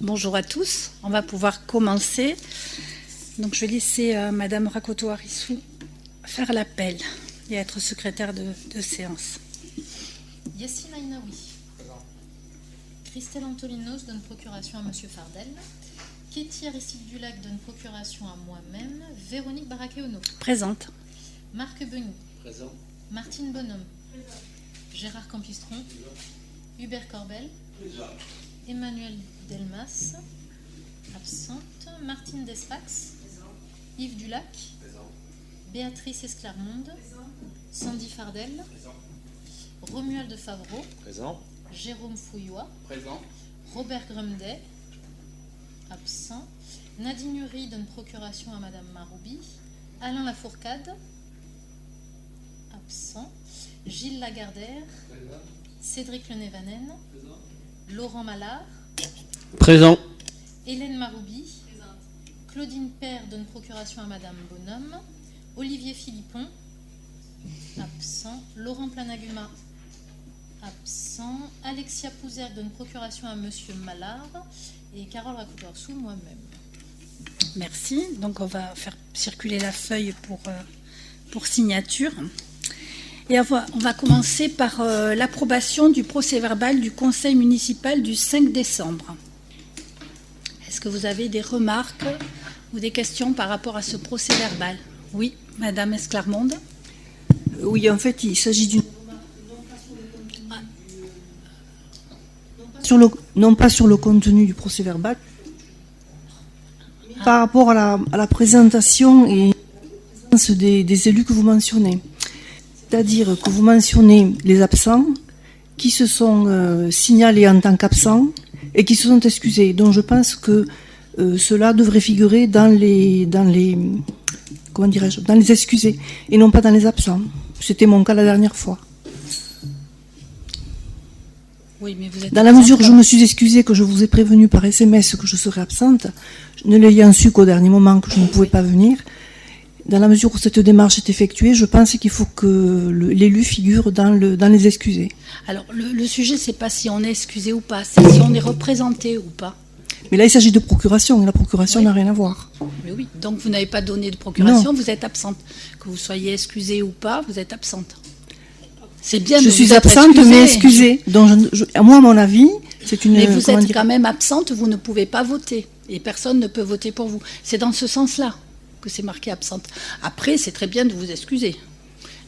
Bonjour à tous, on va pouvoir commencer. Donc je vais laisser Madame Rakoto Arissou faire l'appel et être secrétaire de séance. Yassine Ainaoui. Christelle Antolinos donne procuration à Monsieur Fardel. Kéti Aristide Dulac donne procuration à moi-même. Véronique Barakeono. Présente. Marc Benou. Présent. Martine Bonhomme. Présent. Gérard Campistron. Présent. Hubert Corbel. Présent. Emmanuel Delmas. Absente. Martine Despax. Présent. Yves Dulac. Présent. Béatrice Esclarmonde. Présent. Sandy Fardel. Présent. Romuald de Favreau. Présent. Jérôme Fouillois. Présent. Robert Grumdet. Absent. Nadine Uri donne procuration à Madame Maroubi. Alain Lafourcade. Absent. Gilles Lagardère. Présent. Cédric Lenevanen. Présent. Laurent Mallard. Présent. Hélène Maroubi. Présente. Claudine Père donne procuration à Madame Bonhomme. Olivier Philippon. Absent. Laurent Planaguma. Absent. Alexia Pouzergue donne procuration à Monsieur Mallard. Et Carole Rakoto-Arissou, moi-même. Merci. Donc on va faire circuler la feuille pour signature. Et on va commencer par l'approbation du procès-verbal du Conseil municipal du 5 décembre. Est-ce que vous avez des remarques ou des questions par rapport à ce procès-verbal? Oui, Madame Esclarmonde. Oui, en fait, il s'agit d'une... Non pas sur le contenu du procès-verbal, mais par rapport à la présentation et des élus que vous mentionnez. C'est-à-dire que vous mentionnez les absents qui se sont signalés en tant qu'absents et qui se sont excusés. Donc je pense que cela devrait figurer dans les excusés et non pas dans les absents. C'était mon cas la dernière fois. Oui, mais vous êtes dans la mesure où je me suis excusée, que je vous ai prévenu par SMS que je serais absente, ne l'ayant su qu'au dernier moment que je ne pouvais pas venir, dans la mesure où cette démarche est effectuée, je pense qu'il faut que l'élu figure dans les excusés. Alors, le sujet, c'est pas si on est excusé ou pas, c'est si on est représenté ou pas. Mais là, il s'agit de procuration, et la procuration n'a rien à voir. Mais oui, donc vous n'avez pas donné de procuration, Non. Vous êtes absente. Que vous soyez excusé ou pas, vous êtes absente. C'est bien. Je suis absente, mais excusée. Donc, moi, à mon avis, c'est une... Mais vous êtes quand même absente, vous ne pouvez pas voter. Et personne ne peut voter pour vous. C'est dans ce sens-là que c'est marqué absente. Après, c'est très bien de vous excuser.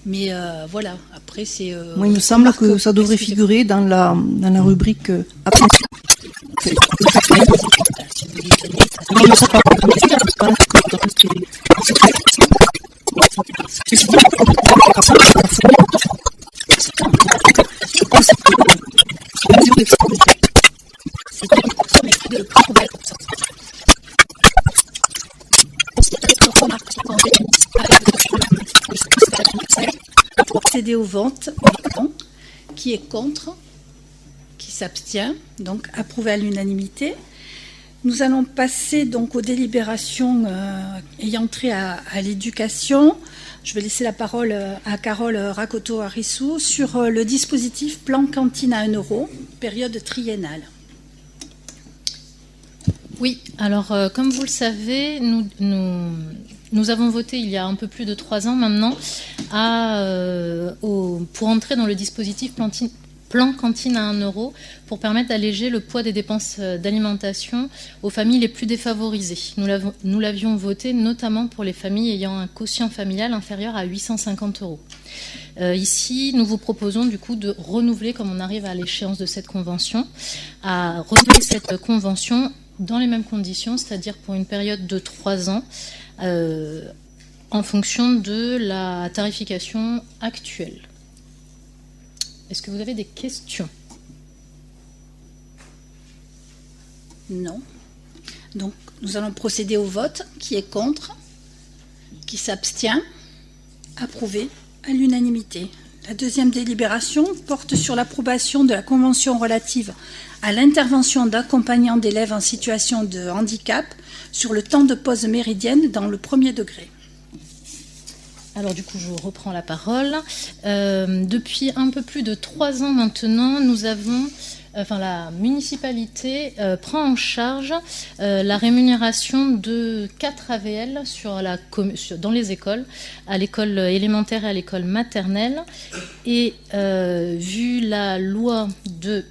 Mais voilà, après, c'est... Moi, il me semble que ça devrait figurer dans la rubrique abstention. Procéder aux votes. Qui est contre? Qui s'abstient? Donc approuvé à l'unanimité. Nous allons passer donc aux délibérations ayant trait à l'éducation. Je vais laisser la parole à Carole Rakoto-Arissou sur le dispositif plan cantine à 1 euro, période triennale. Oui, alors comme vous le savez, nous avons voté il y a un peu plus de 3 ans maintenant pour entrer dans le dispositif plan cantine à 1 euro pour permettre d'alléger le poids des dépenses d'alimentation aux familles les plus défavorisées. Nous l'avions voté notamment pour les familles ayant un quotient familial inférieur à 850 euros. Ici, nous vous proposons du coup de renouveler, comme on arrive à l'échéance de cette convention, à renouveler cette convention dans les mêmes conditions, c'est-à-dire pour une période de 3 ans, en fonction de la tarification actuelle. Est-ce que vous avez des questions? Non. Donc, nous allons procéder au vote. Qui est contre? Qui s'abstient? Approuvé à l'unanimité. La deuxième délibération porte sur l'approbation de la convention relative à l'intervention d'accompagnants d'élèves en situation de handicap sur le temps de pause méridienne dans le premier degré. Alors du coup, je reprends la parole. Depuis un peu plus de 3 ans maintenant, nous avons la municipalité prend en charge la rémunération de 4 AVL dans les écoles, à l'école élémentaire et à l'école maternelle. Et vu la loi de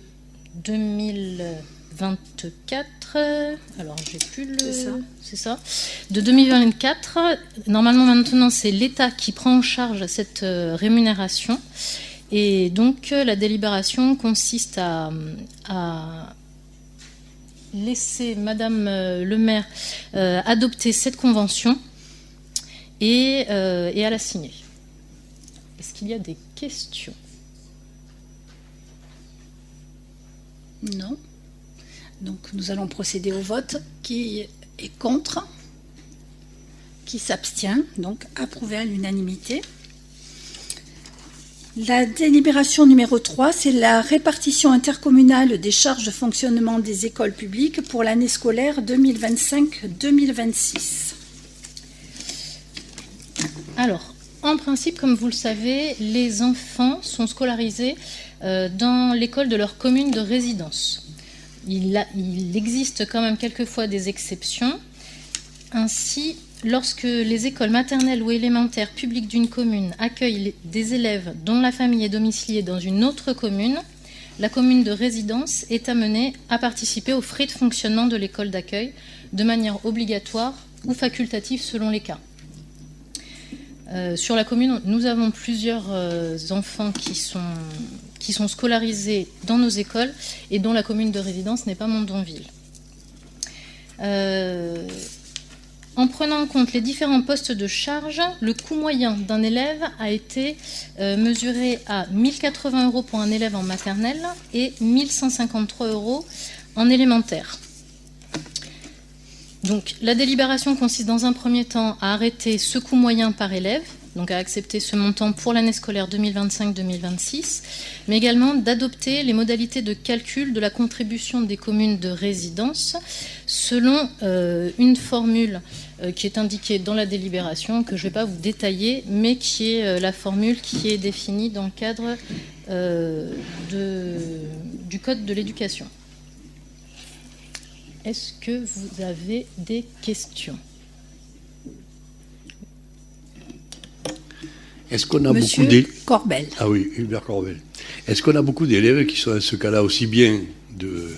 2024, alors j'ai plus le... C'est ça. De 2024, normalement maintenant c'est l'État qui prend en charge cette rémunération. Et donc la délibération consiste à laisser Madame le maire adopter cette convention et à la signer. Est-ce qu'il y a des questions ? Non. Donc nous allons procéder au vote. Qui est contre ? Qui s'abstient ? Donc approuvé à l'unanimité. La délibération numéro 3, c'est la répartition intercommunale des charges de fonctionnement des écoles publiques pour l'année scolaire 2025-2026. Alors, en principe, comme vous le savez, les enfants sont scolarisés dans l'école de leur commune de résidence. Il existe quand même quelquefois des exceptions. Ainsi, lorsque les écoles maternelles ou élémentaires publiques d'une commune accueillent des élèves dont la famille est domiciliée dans une autre commune, la commune de résidence est amenée à participer aux frais de fonctionnement de l'école d'accueil de manière obligatoire ou facultative selon les cas. Sur la commune, nous avons plusieurs enfants qui sont scolarisés dans nos écoles et dont la commune de résidence n'est pas Mondonville. En prenant en compte les différents postes de charge, le coût moyen d'un élève a été mesuré à 1 080 € pour un élève en maternelle et 1 153 € en élémentaire. Donc, la délibération consiste dans un premier temps à arrêter ce coût moyen par élève, donc à accepter ce montant pour l'année scolaire 2025-2026, mais également d'adopter les modalités de calcul de la contribution des communes de résidence selon une formule qui est indiquée dans la délibération, que je ne vais pas vous détailler, mais qui est la formule qui est définie dans le cadre du Code de l'éducation. Est-ce que vous avez des questions ? Est-ce qu'on a Monsieur beaucoup d'élèves... Corbel. Ah oui, Hubert Corbel. Est-ce qu'on a beaucoup d'élèves qui sont dans ce cas-là aussi bien de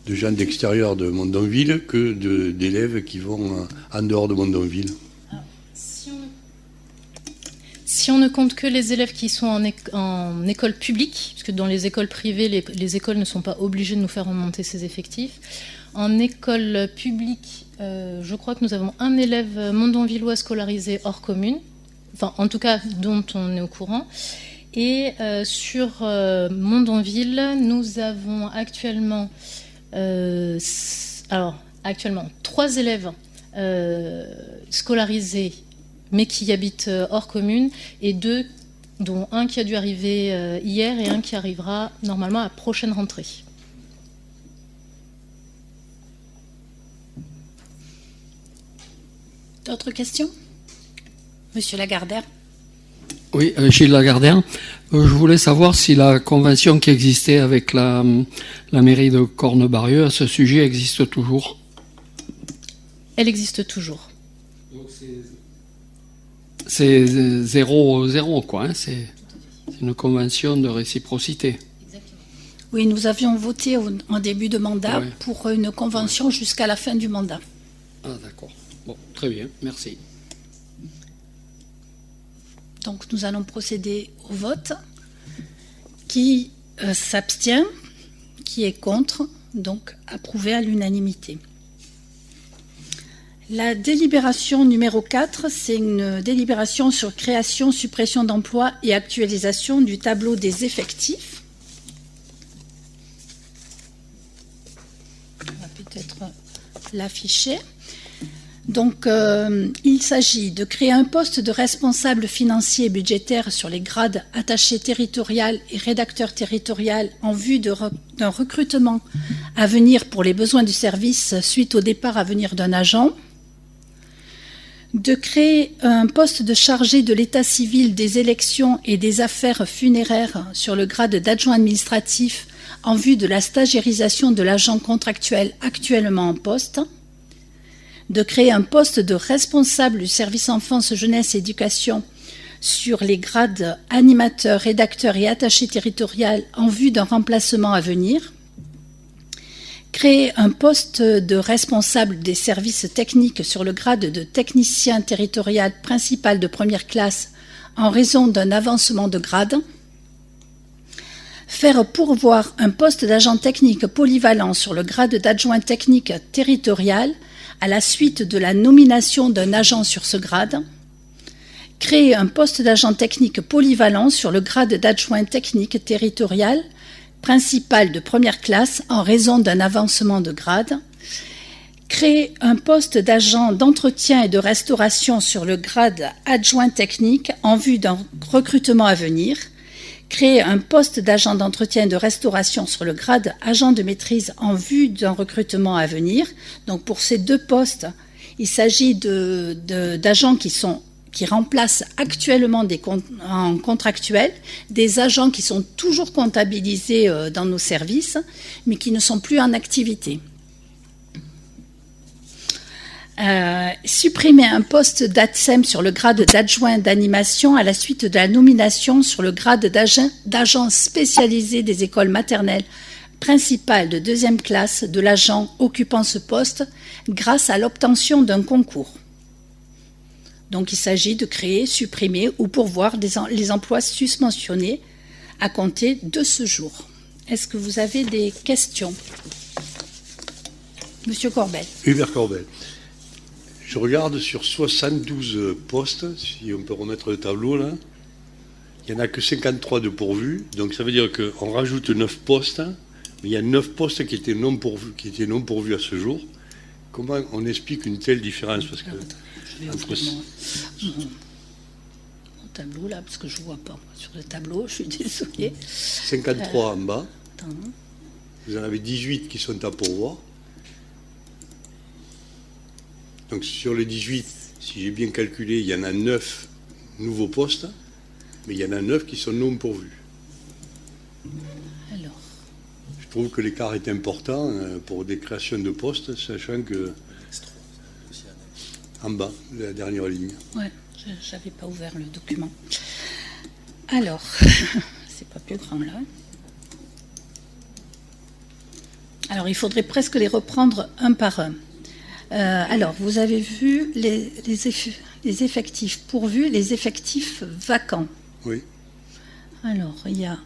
gens d'extérieur de Mondonville que d'élèves qui vont en dehors de Mondonville ? Si on ne compte que les élèves qui sont en école publique, puisque dans les écoles privées, les écoles ne sont pas obligées de nous faire remonter ces effectifs. En école publique, je crois que nous avons un élève mondonvillois scolarisé hors commune, enfin en tout cas dont on est au courant. Et sur Mondonville, nous avons actuellement 3 élèves scolarisés mais qui habitent hors commune, et 2, dont un qui a dû arriver hier et un qui arrivera normalement à la prochaine rentrée. D'autres questions ? Monsieur Lagardère. Oui, Gilles Lagardère. Je voulais savoir si la convention qui existait avec la mairie de Cornebarieux à ce sujet existe toujours. Elle existe toujours. Donc c'est 0-0, quoi. Hein, c'est une convention de réciprocité. Oui, nous avions voté en début de mandat pour une convention jusqu'à la fin du mandat. Ah, d'accord. Bon, très bien, merci. Donc nous allons procéder au vote. Qui s'abstient ? Qui est contre ? Donc approuvé à l'unanimité. La délibération numéro 4, c'est une délibération sur création, suppression d'emplois et actualisation du tableau des effectifs. On va peut-être l'afficher. Donc, il s'agit de créer un poste de responsable financier et budgétaire sur les grades attaché territorial et rédacteur territorial en vue d'un recrutement à venir pour les besoins du service suite au départ à venir d'un agent. De créer un poste de chargé de l'état civil des élections et des affaires funéraires sur le grade d'adjoint administratif en vue de la stagiairisation de l'agent contractuel actuellement en poste, de créer un poste de responsable du service enfance, jeunesse et éducation sur les grades animateur, rédacteur et attaché territorial en vue d'un remplacement à venir, créer un poste de responsable des services techniques sur le grade de technicien territorial principal de première classe en raison d'un avancement de grade, faire pourvoir un poste d'agent technique polyvalent sur le grade d'adjoint technique territorial à la suite de la nomination d'un agent sur ce grade, créer un poste d'agent technique polyvalent sur le grade d'adjoint technique territorial principal de première classe en raison d'un avancement de grade, créer un poste d'agent d'entretien et de restauration sur le grade adjoint technique en vue d'un recrutement à venir, créer un poste d'agent d'entretien et de restauration sur le grade agent de maîtrise en vue d'un recrutement à venir. Donc pour ces deux postes, il s'agit d'agents qui remplacent actuellement en contractuel des agents qui sont toujours comptabilisés dans nos services, mais qui ne sont plus en activité. Supprimer un poste d'ATSEM sur le grade d'adjoint d'animation à la suite de la nomination sur le grade d'agent spécialisé des écoles maternelles principales de deuxième classe de l'agent occupant ce poste grâce à l'obtention d'un concours. Donc il s'agit de créer, supprimer ou pourvoir les emplois susmentionnés à compter de ce jour. Est-ce que vous avez des questions? Monsieur Corbel. Hubert Corbel. Je regarde sur 72 postes, si on peut remettre le tableau là, il n'y en a que 53 de pourvus, donc ça veut dire qu'on rajoute 9 postes, mais il y a 9 postes qui étaient non pourvus à ce jour. Comment on explique une telle différence? Parce que je vais ouvrir mon tableau là, parce que je ne vois pas sur le tableau, je suis désolée. 53 en bas, Attends. vous en avez 18 qui sont à pourvoir. Donc sur les 18, si j'ai bien calculé, il y en a 9 nouveaux postes, mais il y en a 9 qui sont non pourvus. Alors. Je trouve que l'écart est important pour des créations de postes, sachant que en bas, la dernière ligne. Ouais, je n'avais pas ouvert le document. Alors, c'est pas plus grand là. Alors, il faudrait presque les reprendre un par un. Alors, vous avez vu les effectifs pourvus, les effectifs vacants. Oui. Alors, il y a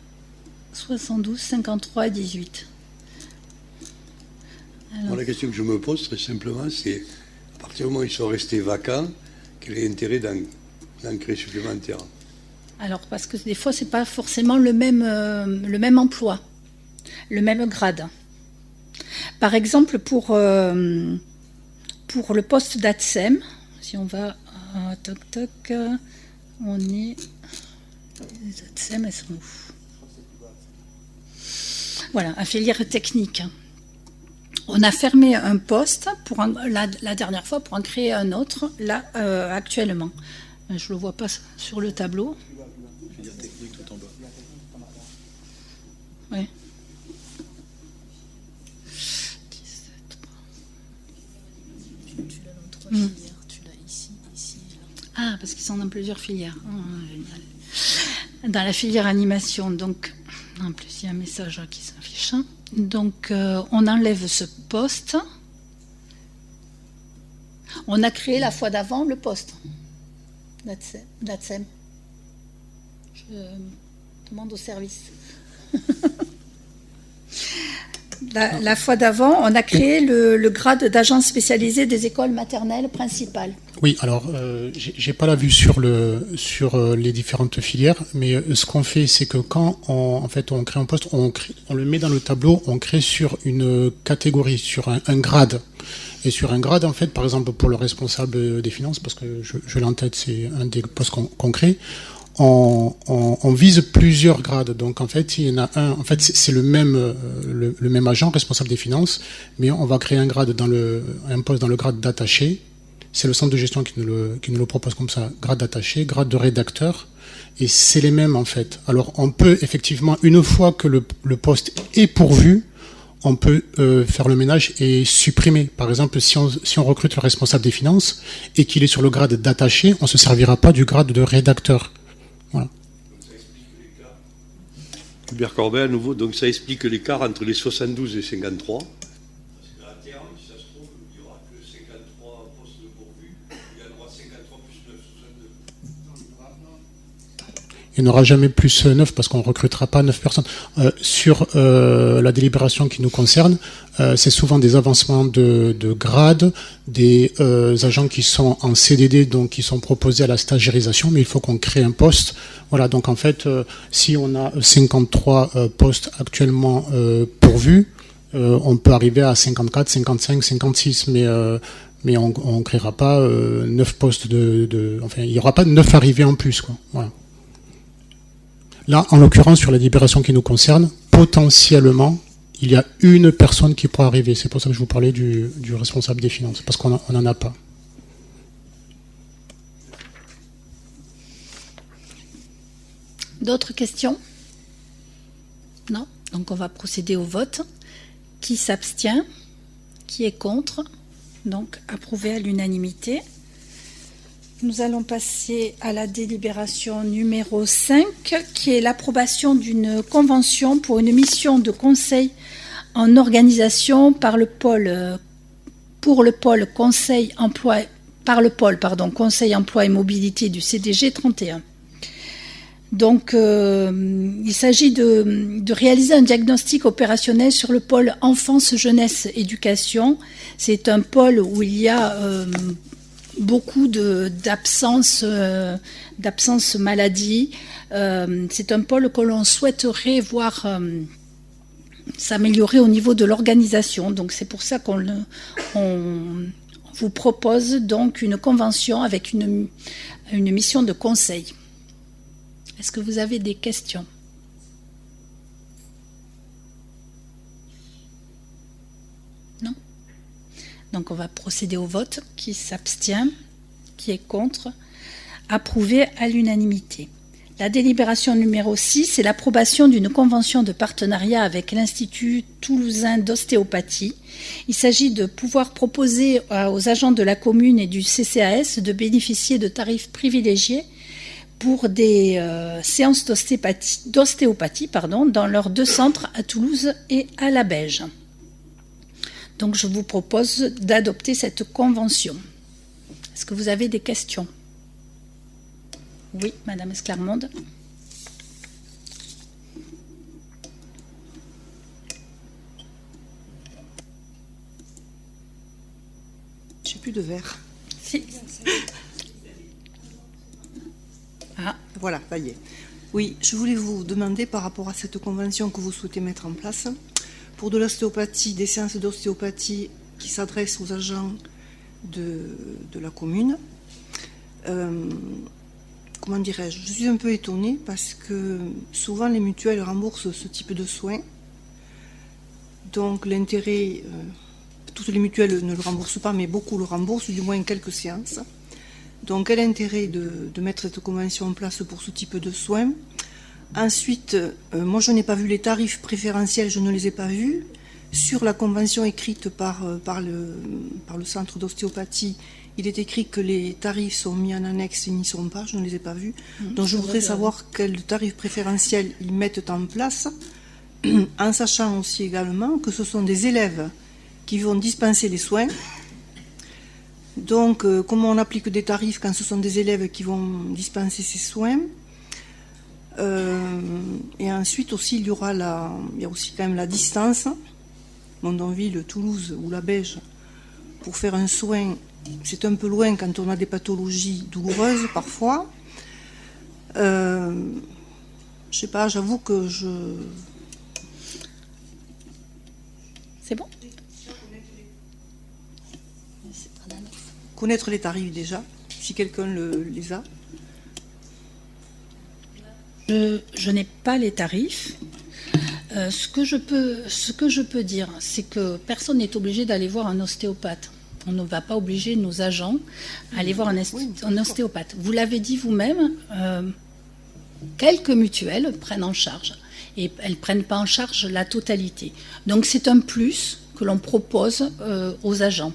72, 53 et 18. Alors, Moi, la question que je me pose, très simplement, c'est à partir du moment où ils sont restés vacants, quel est l'intérêt d'en créer supplémentaire? alors, parce que des fois, ce n'est pas forcément le même emploi, le même grade. Par exemple, pour le poste d'ATSEM, si on va toc toc, on est les ATSEM, elles sont où? Voilà, un filière technique. On a fermé un poste la dernière fois pour en créer un autre là actuellement. Je le vois pas sur le tableau. Filière technique tout en bas. Ouais. Tu l'as dans 3 filières, tu l'as ici, ici et là. Ah, parce qu'ils sont dans plusieurs filières. Génial. Dans la filière animation, donc, en plus, il y a un message qui s'affiche. Donc, on enlève ce poste. On a créé la fois d'avant le poste d'ATSEM. Je demande au service. La fois d'avant, on a créé le grade d'agent spécialisé des écoles maternelles principales. Oui, alors j'ai pas la vue sur les différentes filières, mais ce qu'on fait, c'est que quand on crée un poste, on le met dans le tableau, on crée sur une catégorie, sur un grade. Et sur un grade, en fait, par exemple pour le responsable des finances, parce que je l'ai en tête, c'est un des postes qu'on crée. On vise plusieurs grades. Donc en fait, il y en a un. En fait, c'est le même agent responsable des finances, mais on va créer un poste dans le grade d'attaché c'est le centre de gestion qui nous le propose comme ça, grade d'attaché, grade de rédacteur, et c'est les mêmes en fait. Alors on peut effectivement, une fois que le poste est pourvu, on peut faire le ménage et supprimer. Par exemple, si on recrute le responsable des finances et qu'il est sur le grade d'attaché, on ne se servira pas du grade de rédacteur. Voilà. Hubert Corbet à nouveau, donc ça explique l'écart entre les 72 et 53. Parce qu'à terme, si ça se trouve, il n'y aura que 53 postes de pourvus, il y en aura 53 plus 9, 62. Il n'y en aura jamais plus 9 parce qu'on ne recrutera pas 9 personnes. Sur la délibération qui nous concerne, c'est souvent des avancements de grade, des agents qui sont en CDD, donc qui sont proposés à la stagiarisation, mais il faut qu'on crée un poste. Voilà, donc en fait, si on a 53 postes actuellement pourvus, on peut arriver à 54, 55, 56, mais on ne créera pas 9 postes enfin, il n'y aura pas 9 arrivées en plus, quoi. Voilà. Là, en l'occurrence, sur la délibération qui nous concerne, potentiellement, il y a une personne qui pourra arriver. C'est pour ça que je vous parlais du responsable des finances, parce qu'on n'en a pas. D'autres questions? Non? Donc on va procéder au vote. Qui s'abstient? Qui est contre? Donc approuvé à l'unanimité. Nous allons passer à la délibération numéro 5, qui est l'approbation d'une convention pour une mission de conseil en organisation pour le pôle conseil emploi et mobilité du CDG 31. Donc, il s'agit de réaliser un diagnostic opérationnel sur le pôle enfance, jeunesse, éducation. C'est un pôle où il y a beaucoup d'absence maladie. C'est un pôle que l'on souhaiterait voir s'améliorer au niveau de l'organisation. Donc c'est pour ça qu'on vous propose donc une convention avec une mission de conseil. Est-ce que vous avez des questions? Non? Donc on va procéder au vote. Qui s'abstient? Qui est contre? Approuvé à l'unanimité. La délibération numéro 6, c'est l'approbation d'une convention de partenariat avec l'Institut toulousain d'ostéopathie. Il s'agit de pouvoir proposer aux agents de la commune et du CCAS de bénéficier de tarifs privilégiés pour des séances d'ostéopathie dans leurs 2 centres à Toulouse et à la Beige. Donc je vous propose d'adopter cette convention. Est-ce que vous avez des questions? Oui, Madame Esclarmonde. J'ai plus de verre. Si. Ah. Voilà, ça y est. Oui, je voulais vous demander par rapport à cette convention que vous souhaitez mettre en place pour de l'ostéopathie, des séances d'ostéopathie qui s'adressent aux agents de la commune. Comment dirais-je? Je suis un peu étonnée parce que souvent les mutuelles remboursent ce type de soins. Donc l'intérêt, toutes les mutuelles ne le remboursent pas, mais beaucoup le remboursent, du moins quelques séances. Donc quel intérêt de mettre cette convention en place pour ce type de soins? Ensuite, moi je n'ai pas vu les tarifs préférentiels, je ne les ai pas vus. Sur la convention écrite par le centre d'ostéopathie, il est écrit que les tarifs sont mis en annexe, ils n'y sont pas, je ne les ai pas vus. Donc je voudrais savoir quels tarifs préférentiels ils mettent en place, en sachant aussi également que ce sont des élèves qui vont dispenser les soins. Donc comment on applique des tarifs quand ce sont des élèves qui vont dispenser ces soins? Et ensuite aussi il y a aussi quand même la distance, Mondonville, Toulouse ou la Beige, pour faire un soin. C'est un peu loin quand on a des pathologies douloureuses parfois. Je sais pas, j'avoue que je... C'est bon? Connaître les tarifs déjà, si quelqu'un les a. Je n'ai pas les tarifs. Ce que je peux dire, c'est que personne n'est obligé d'aller voir un ostéopathe. On ne va pas obliger nos agents à aller voir un ostéopathe. Vous l'avez dit vous-même, quelques mutuelles prennent en charge. Et elles ne prennent pas en charge la totalité. Donc c'est un plus que l'on propose aux agents.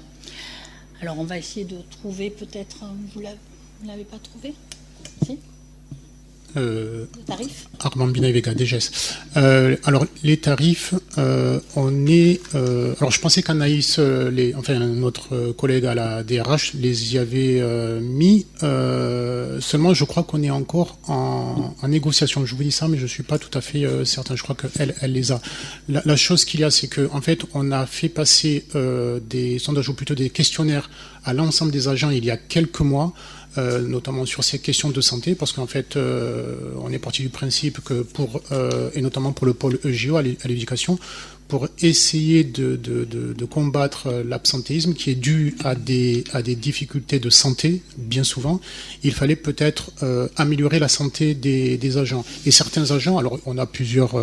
Alors on va essayer de trouver peut-être... Vous ne l'avez pas trouvé? Si. Le tarif Armand Binay Vega, DGS. Alors, les tarifs, on est... alors, je pensais qu'Anaïs, notre collègue à la DRH, les y avait mis. Seulement, je crois qu'on est encore en négociation. Je vous dis ça, mais je ne suis pas tout à fait certain. Je crois qu'elle les a. La chose qu'il y a, c'est qu'en fait, on a fait passer des sondages, ou plutôt des questionnaires à l'ensemble des agents il y a quelques mois, notamment sur ces questions de santé, parce qu'en fait, on est parti du principe que et notamment pour le pôle EGO à l'éducation, pour essayer de combattre l'absentéisme qui est dû à des difficultés de santé, bien souvent, il fallait peut-être améliorer la santé des agents. Et certains agents, alors on a plusieurs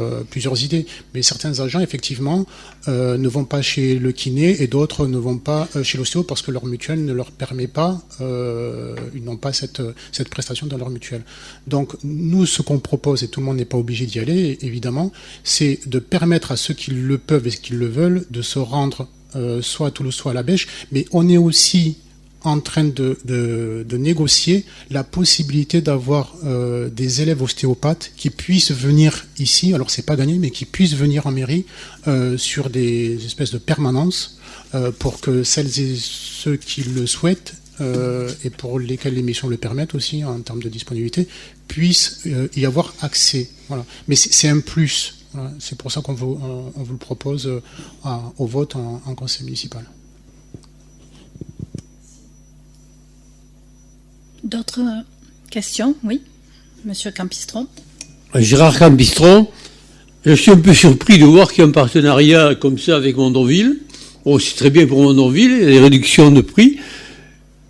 idées, mais certains agents, effectivement, ne vont pas chez le kiné et d'autres ne vont pas chez l'ostéo parce que leur mutuelle ne leur permet pas, ils n'ont pas cette prestation dans leur mutuelle. Donc nous, ce qu'on propose, et tout le monde n'est pas obligé d'y aller, évidemment, c'est de permettre à ceux qui le peuvent et qui le veulent de se rendre soit à Toulouse, soit à la Bêche, mais on est aussi en train de négocier la possibilité d'avoir des élèves ostéopathes qui puissent venir ici, alors c'est pas gagné, mais qui puissent venir en mairie sur des espèces de permanences pour que celles et ceux qui le souhaitent et pour lesquels les missions le permettent aussi en termes de disponibilité, puissent y avoir accès. Voilà. Mais c'est un plus. Voilà. C'est pour ça qu'on vous le propose au vote en conseil municipal. D'autres questions? Oui, Monsieur Campistron. Gérard Campistron, je suis un peu surpris de voir qu'il y a un partenariat comme ça avec Mondonville. Bon, c'est très bien pour Mondonville, il y a des réductions de prix,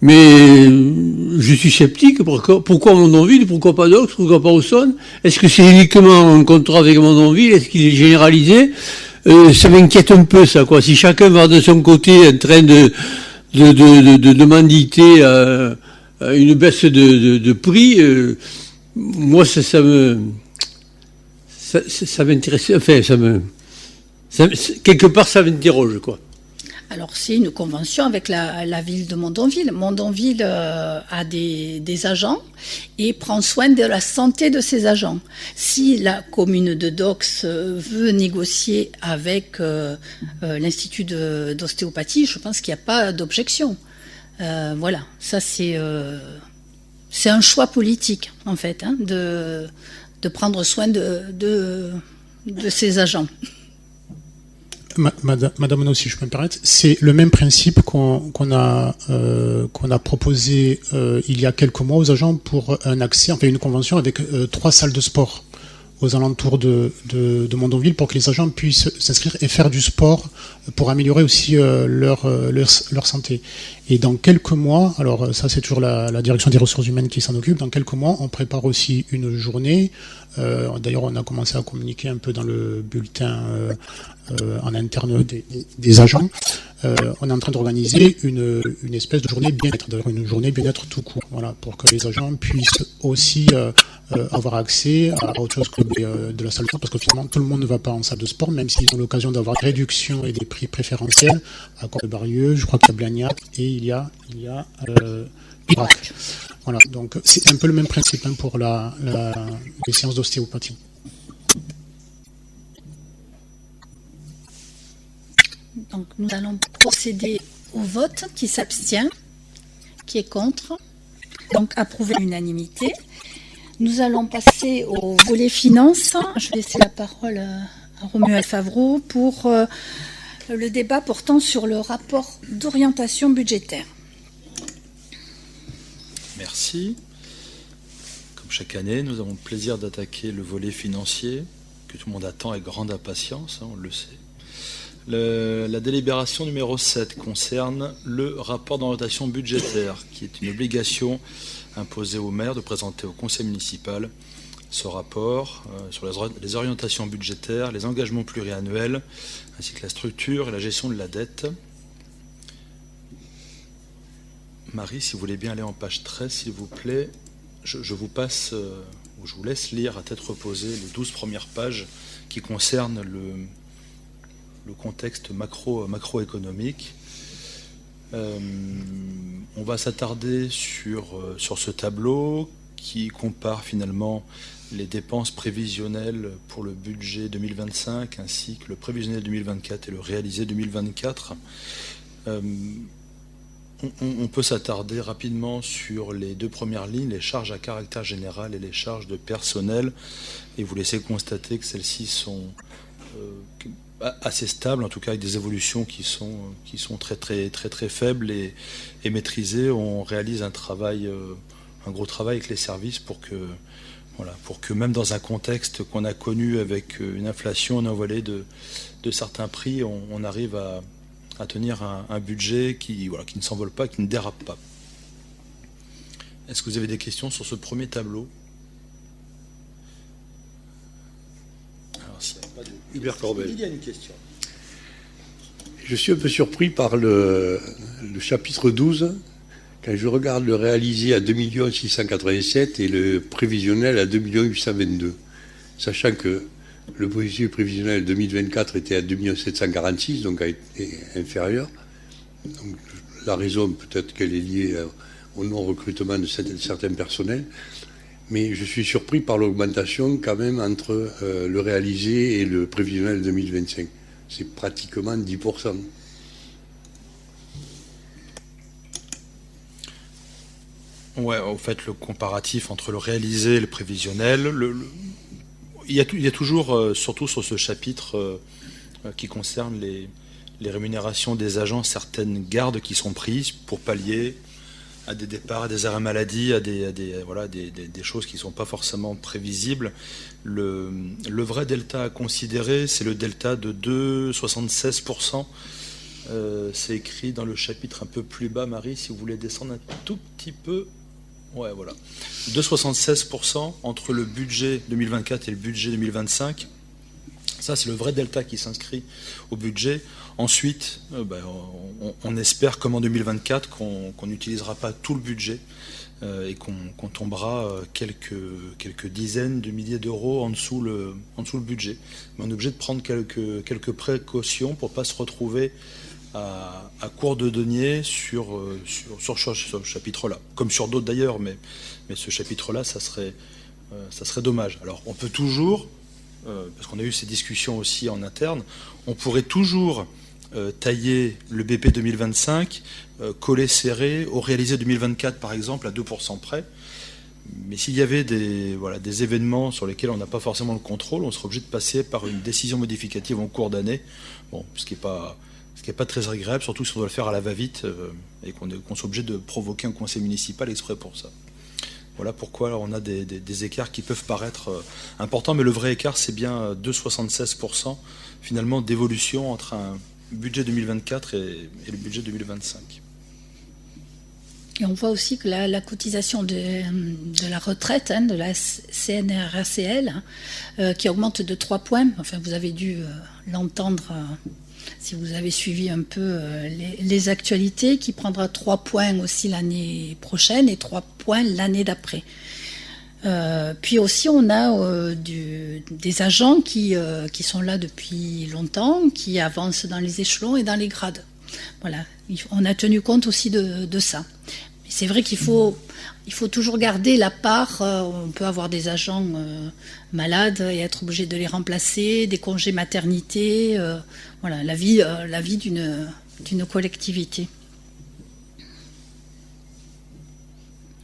mais je suis sceptique. Pourquoi Mondonville? Pourquoi pas Dox? Pourquoi pas Auxonne? Est-ce que c'est uniquement un contrat avec Mondonville? Est-ce qu'il est généralisé? Ça m'inquiète un peu, ça, quoi. Si chacun va de son côté en train de manditer une baisse de prix, moi ça m'intéresse, enfin quelque part ça m'interroge, quoi. Alors c'est une convention avec la ville de Mondonville. Mondonville a des agents et prend soin de la santé de ses agents. Si la commune de Dox veut négocier avec l'Institut d'ostéopathie, je pense qu'il n'y a pas d'objection. Voilà, ça c'est un choix politique en fait, hein, de prendre soin de ses agents. Madame Ono, si je peux me permettre, c'est le même principe qu'on a proposé il y a quelques mois aux agents pour un accès, enfin une convention avec 3 salles de sport aux alentours de Mondonville pour que les agents puissent s'inscrire et faire du sport pour améliorer aussi leur santé. Et dans quelques mois, alors ça c'est toujours la direction des ressources humaines qui s'en occupe, dans quelques mois on prépare aussi une journée, d'ailleurs on a commencé à communiquer un peu dans le bulletin en interne des agents, on est en train d'organiser une espèce de journée bien-être, d'ailleurs une journée bien-être tout court, voilà, pour que les agents puissent aussi avoir accès à autre chose que de la salle de sport, parce que finalement tout le monde ne va pas en salle de sport, même s'ils ont l'occasion d'avoir des réductions et des prix préférentiels à Corne-Barieux, je crois qu'il y a Blagnac et il y a Pirac. Voilà, donc c'est un peu le même principe hein, pour les séances d'ostéopathie. Donc nous allons procéder au vote. Qui s'abstient? Qui est contre? Donc approuvé à l'unanimité. Nous allons passer au volet finances. Je vais laisser la parole à Romuald Favreau pour le débat portant sur le rapport d'orientation budgétaire. Merci. Comme chaque année, nous avons le plaisir d'attaquer le volet financier que tout le monde attend avec grande impatience, hein, on le sait. La délibération numéro 7 concerne le rapport d'orientation budgétaire, qui est une obligation imposée au maire de présenter au conseil municipal ce rapport sur les orientations budgétaires, les engagements pluriannuels, ainsi que la structure et la gestion de la dette. Marie, si vous voulez bien aller en page 13, s'il vous plaît, je vous passe, ou je vous laisse lire à tête reposée les 12 premières pages qui concernent le contexte macroéconomique. On va s'attarder sur ce tableau qui compare finalement les dépenses prévisionnelles pour le budget 2025 ainsi que le prévisionnel 2024 et le réalisé 2024. On peut s'attarder rapidement sur les deux premières lignes, les charges à caractère général et les charges de personnel, et vous laissez constater que celles-ci sont assez stables, en tout cas avec des évolutions qui sont très faibles et maîtrisées. On réalise un gros travail avec les services pour que même dans un contexte qu'on a connu avec une inflation envolée de certains prix, on arrive à tenir un budget qui ne s'envole pas, qui ne dérape pas. Est-ce que vous avez des questions sur ce premier tableau? Alors, s'il n'y a pas de... Hubert Corbel. Il y a une question. Je suis un peu surpris par le chapitre 12, quand je regarde le réalisé à 2 687 et le prévisionnel à 2 822, sachant que le budget prévisionnel 2024 était à 2 746, donc a été inférieur. Donc, la raison, peut-être qu'elle est liée au non-recrutement de certains personnels, mais je suis surpris par l'augmentation quand même entre le réalisé et le prévisionnel 2025. C'est pratiquement 10%. Ouais, au fait, le comparatif entre le réalisé et le prévisionnel, il y a toujours, surtout sur ce chapitre qui concerne les rémunérations des agents, certaines gardes qui sont prises pour pallier à des départs, à des arrêts maladie, à des choses qui ne sont pas forcément prévisibles. Le vrai delta à considérer, c'est le delta de 2,76%. C'est écrit dans le chapitre un peu plus bas, Marie, si vous voulez descendre un tout petit peu. Ouais, voilà. 2,76% entre le budget 2024 et le budget 2025. Ça, c'est le vrai delta qui s'inscrit au budget. Ensuite, on espère, comme en 2024, qu'on n'utilisera pas tout le budget et qu'on tombera quelques dizaines de milliers d'euros en dessous le budget. Mais on est obligé de prendre quelques précautions pour ne pas se retrouver à court de deniers sur ce chapitre-là, comme sur d'autres d'ailleurs, mais ce chapitre-là, ça serait dommage. Alors on peut toujours, parce qu'on a eu ces discussions aussi en interne, on pourrait toujours tailler le BP 2025, coller serré au réalisé 2024 par exemple à 2% près, mais s'il y avait des événements sur lesquels on n'a pas forcément le contrôle, on serait obligé de passer par une décision modificative en cours d'année, ce qui n'est pas très agréable, surtout si on doit le faire à la va-vite et qu'on soit obligé de provoquer un conseil municipal exprès pour ça. Voilà pourquoi on a des écarts qui peuvent paraître importants, mais le vrai écart, c'est bien 2,76% finalement d'évolution entre un budget 2024 et le budget 2025. Et on voit aussi que la cotisation de la retraite, de la CNRACL, qui augmente de 3 points, enfin vous avez dû l'entendre si vous avez suivi un peu les actualités, qui prendra 3 points aussi l'année prochaine et 3 points l'année d'après. Puis aussi on a des agents qui sont là depuis longtemps, qui avancent dans les échelons et dans les grades. Voilà, on a tenu compte aussi de ça. Mais c'est vrai qu'il faut toujours garder la part, on peut avoir des agents malades et être obligé de les remplacer, des congés maternité, voilà, la vie d'une collectivité.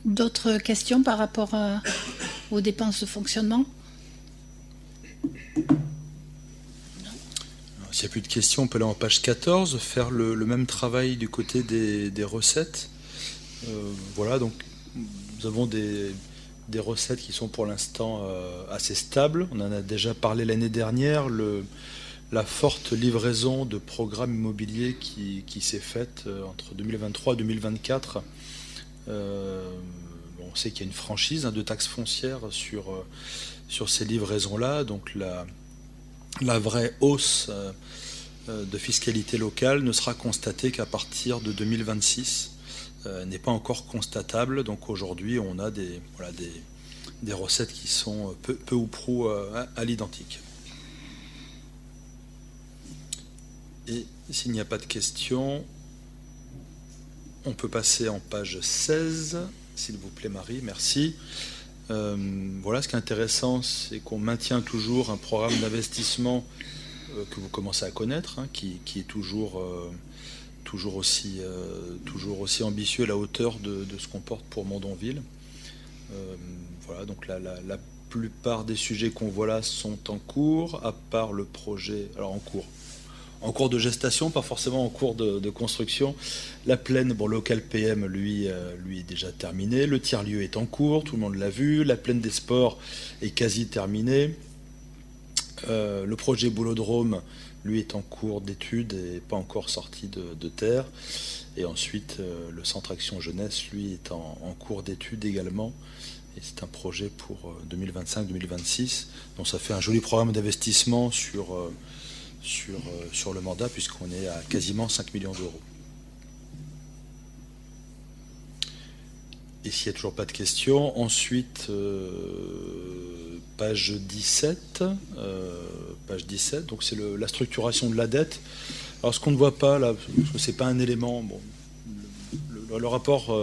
D'autres questions par rapport aux dépenses de fonctionnement? S'il n'y a plus de questions, on peut aller en page 14, faire le même travail du côté des recettes. Voilà, donc nous avons des recettes qui sont pour l'instant assez stables. On en a déjà parlé l'année dernière, la forte livraison de programmes immobiliers qui s'est faite entre 2023 et 2024. On sait qu'il y a une franchise de taxes foncières sur ces livraisons-là, donc la vraie hausse de fiscalité locale ne sera constatée qu'à partir de 2026, n'est pas encore constatable. Donc aujourd'hui, on a des recettes qui sont peu ou prou à l'identique. Et s'il n'y a pas de questions, on peut passer en page 16, s'il vous plaît Marie, merci. Voilà, ce qui est intéressant, c'est qu'on maintient toujours un programme d'investissement que vous commencez à connaître, hein, qui est toujours aussi ambitieux à la hauteur de ce qu'on porte pour Mondonville. Voilà, donc la plupart des sujets qu'on voit là sont en cours, à part le projet, alors en cours de gestation, pas forcément en cours de construction. La plaine, bon, local PM, lui est déjà terminé. Le tiers-lieu est en cours, tout le monde l'a vu. La plaine des sports est quasi terminée. Le projet Boulodrome, lui, est en cours d'études et pas encore sorti de terre. Et ensuite, le centre Action Jeunesse, lui, est en cours d'études également. Et c'est un projet pour 2025-2026. Donc ça fait un joli programme d'investissement sur le mandat, puisqu'on est à quasiment 5 millions d'euros. Et s'il n'y a toujours pas de questions, ensuite, page 17, donc c'est la structuration de la dette. Alors ce qu'on ne voit pas là, parce que ce n'est pas un élément, bon, le rapport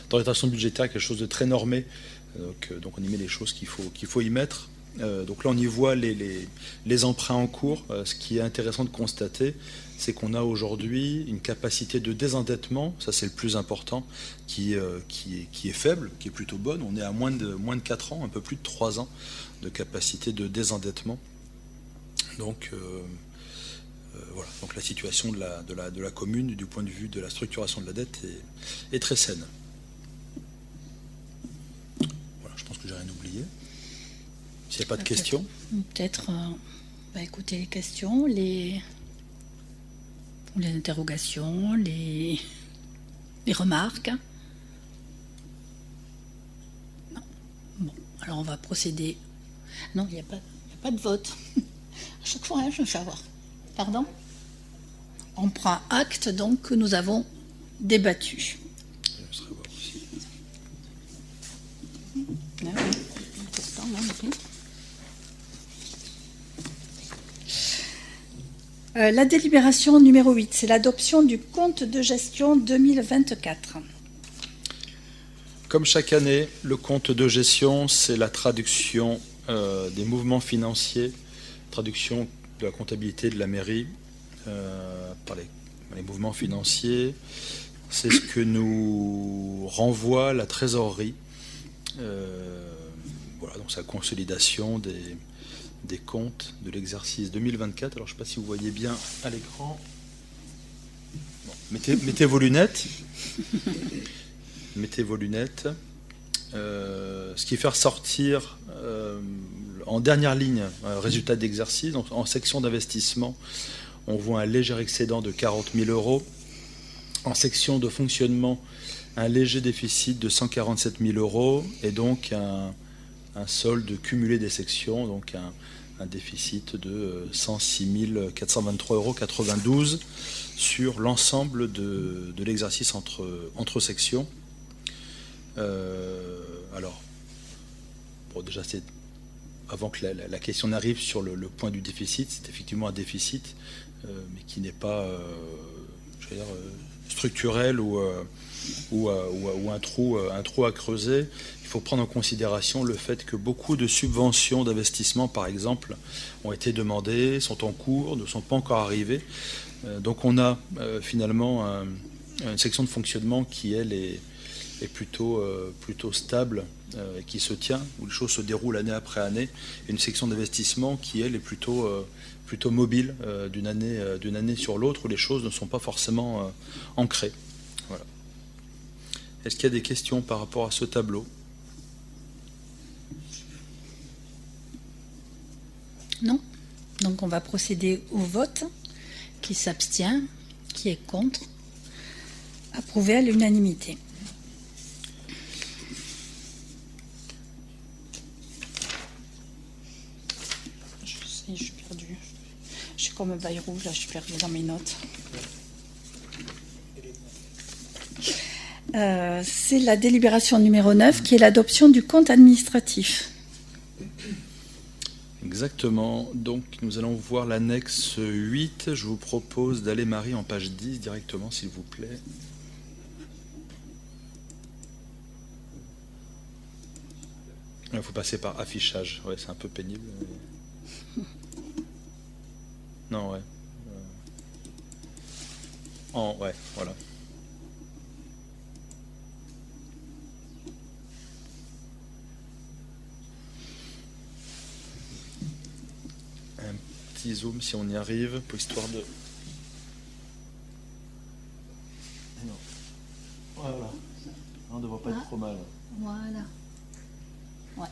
d'orientation budgétaire est quelque chose de très normé, donc on y met les choses qu'il faut y mettre. Donc là, on y voit les emprunts en cours. Ce qui est intéressant de constater, c'est qu'on a aujourd'hui une capacité de désendettement, ça c'est le plus important, qui est faible, qui est plutôt bonne. On est à moins de 4 ans, un peu plus de 3 ans de capacité de désendettement. Donc voilà. Donc la situation de la commune, du point de vue de la structuration de la dette, est très saine. Voilà, je pense que j'ai rien oublié. S'il n'y a pas de questions. Peut-être écouter les questions, les interrogations, les remarques. Non. Bon, alors on va procéder. Non, il n'y a pas de vote. À chaque fois, je veux savoir. Pardon ? On prend acte donc que nous avons débattu. Je serai voir aussi. Pourtant, non, oui. La délibération numéro 8, c'est l'adoption du compte de gestion 2024. Comme chaque année, le compte de gestion, c'est la traduction des mouvements financiers, traduction de la comptabilité de la mairie par les mouvements financiers. C'est ce que nous renvoie la trésorerie. Voilà, donc sa consolidation des comptes de l'exercice 2024. Alors je ne sais pas si vous voyez bien à l'écran. Bon, mettez vos lunettes. Mettez vos lunettes. Ce qui fait ressortir en dernière ligne résultat d'exercice. Donc en section d'investissement, on voit un léger excédent de 40 000 euros. En section de fonctionnement, un léger déficit de 147 000 euros. Et donc un solde cumulé des sections, donc un déficit de 106 423,92 € sur l'ensemble de l'exercice entre sections. Alors, bon, déjà, avant que la question n'arrive sur le point du déficit, c'est effectivement un déficit, mais qui n'est pas structurel ou un trou à creuser. Il faut prendre en considération le fait que beaucoup de subventions d'investissement, par exemple, ont été demandées, sont en cours, ne sont pas encore arrivées. Donc on a finalement une section de fonctionnement qui, elle, est plutôt stable, qui se tient, où les choses se déroulent année après année, et une section d'investissement qui, elle, est plutôt mobile d'une année sur l'autre, où les choses ne sont pas forcément ancrées. Voilà. Est-ce qu'il y a des questions par rapport à ce tableau ? Non. Donc on va procéder au vote. Qui s'abstient, qui est contre, approuvé à l'unanimité. Je sais, je suis perdue. Je suis comme un Bayrou, là, je suis perdue dans mes notes. C'est la délibération numéro 9 qui est l'adoption du compte administratif. Exactement. Donc, nous allons voir l'annexe 8. Je vous propose d'aller, Marie, en page 10 directement, s'il vous plaît. Il faut passer par affichage. Ouais, c'est un peu pénible. Mais... Non, ouais. Ouais, voilà. Un petit zoom si on y arrive, pour histoire de... Non. Voilà. On ne devrait pas être trop mal. Voilà. Ouais.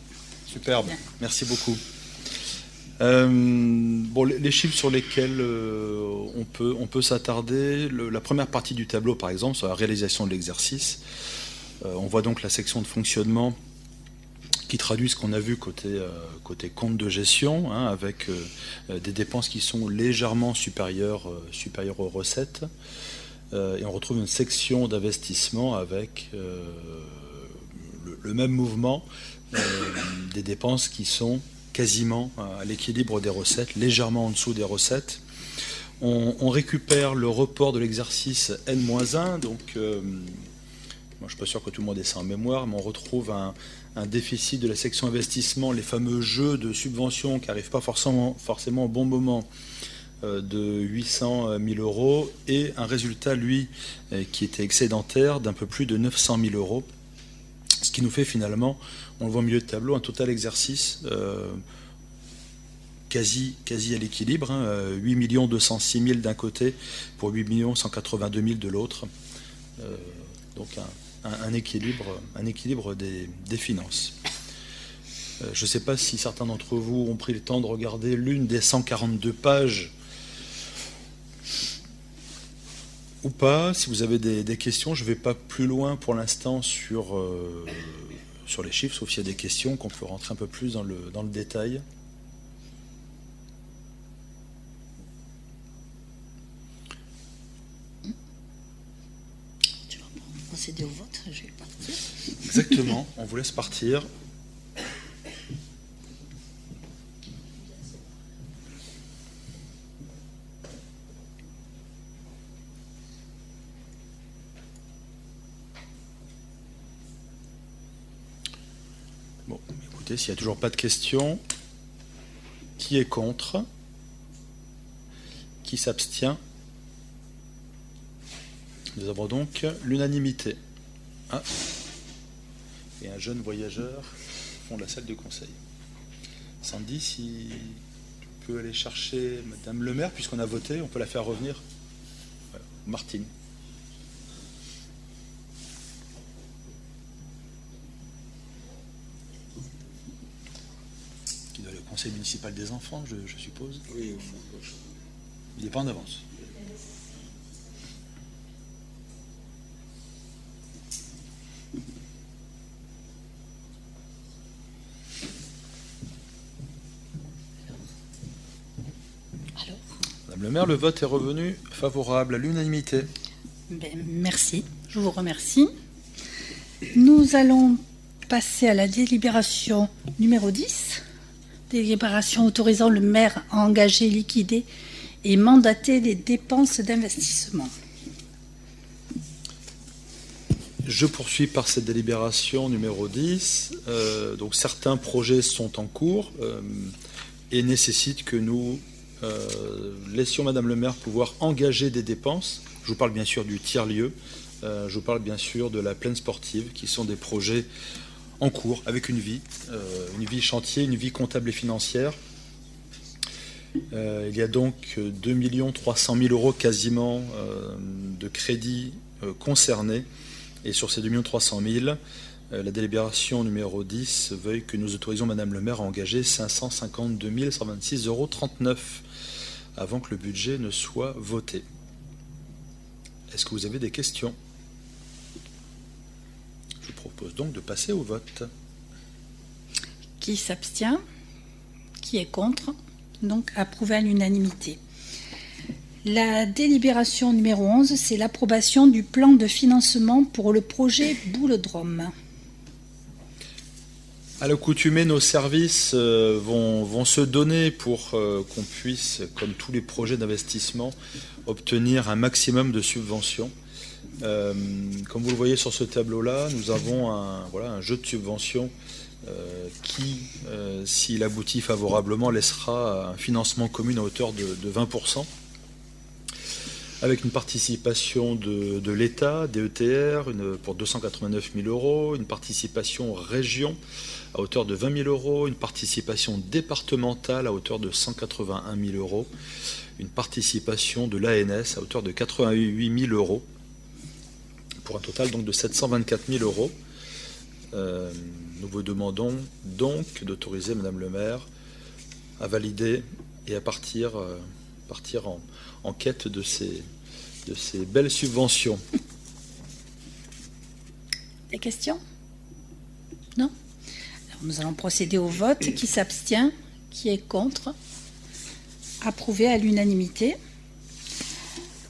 Superbe, Bien. merci beaucoup. Bon, les chiffres sur lesquels on peut s'attarder, la première partie du tableau, par exemple, sur la réalisation de l'exercice, on voit donc la section de fonctionnement qui traduit ce qu'on a vu côté compte de gestion, hein, avec des dépenses qui sont légèrement supérieures aux recettes. Et on retrouve une section d'investissement avec le même mouvement, des dépenses qui sont quasiment à l'équilibre des recettes, légèrement en dessous des recettes. On récupère le report de l'exercice N-1, donc moi je ne suis pas sûr que tout le monde ait ça en mémoire, mais on retrouve un déficit de la section investissement, les fameux jeux de subventions qui n'arrivent pas forcément au bon moment, de 800 000 euros, et un résultat, lui, qui était excédentaire d'un peu plus de 900 000 euros, ce qui nous fait finalement, on le voit au milieu de tableau, un total exercice quasi à l'équilibre, hein, 8 206 000 d'un côté pour 8 182 000 de l'autre. Donc un équilibre des finances. Je ne sais pas si certains d'entre vous ont pris le temps de regarder l'une des 142 pages ou pas. Si vous avez des questions, je ne vais pas plus loin pour l'instant sur les chiffres, sauf s'il y a des questions qu'on peut rentrer un peu plus dans le détail. Tu vas procéder au vote, je vais partir. Exactement, on vous laisse partir. Bon, écoutez, s'il n'y a toujours pas de questions, qui est contre? Qui s'abstient? Nous avons donc l'unanimité. Ah. Et un jeune voyageur au fond de la salle de conseil. Sandy, si tu peux aller chercher Madame le maire, puisqu'on a voté, on peut la faire revenir. Voilà. Martine. Qui doit aller au conseil municipal des enfants, je suppose. Oui, au fond, gauche. Il n'est pas en avance. Madame le maire, le vote est revenu favorable à l'unanimité. Merci, je vous remercie. Nous allons passer à la délibération numéro 10. Délibération autorisant le maire à engager, liquider et mandater les dépenses d'investissement. Je poursuis par cette délibération numéro 10. Donc certains projets sont en cours et nécessitent que nous laissions Madame le maire pouvoir engager des dépenses. Je vous parle bien sûr du tiers-lieu, je vous parle bien sûr de la plaine sportive, qui sont des projets en cours, avec une vie chantier, une vie comptable et financière. Il y a donc 2 300 000 euros quasiment de crédits concernés. Et sur ces 2 300 000, la délibération numéro 10 veuille que nous autorisons Madame le maire à engager 552 126,39 euros avant que le budget ne soit voté. Est-ce que vous avez des questions? Je vous propose donc de passer au vote. Qui s'abstient? Qui est contre? Donc approuvé à l'unanimité. La délibération numéro 11, c'est l'approbation du plan de financement pour le projet Boulodrome. À l'accoutumée, nos services vont se donner pour qu'on puisse, comme tous les projets d'investissement, obtenir un maximum de subventions. Comme vous le voyez sur ce tableau-là, nous avons un jeu de subventions qui, s'il aboutit favorablement, laissera un financement commun à hauteur de 20%, avec une participation de l'État, DETR, pour 289 000 euros, une participation région à hauteur de 20 000 euros, une participation départementale à hauteur de 181 000 euros, une participation de l'ANS à hauteur de 88 000 euros, pour un total donc de 724 000 euros. Nous vous demandons donc d'autoriser Madame le maire à valider et à partir en quête de ces belles subventions. Des questions? Non? Alors, nous allons procéder au vote. Qui s'abstient? Qui est contre? Approuvé à l'unanimité.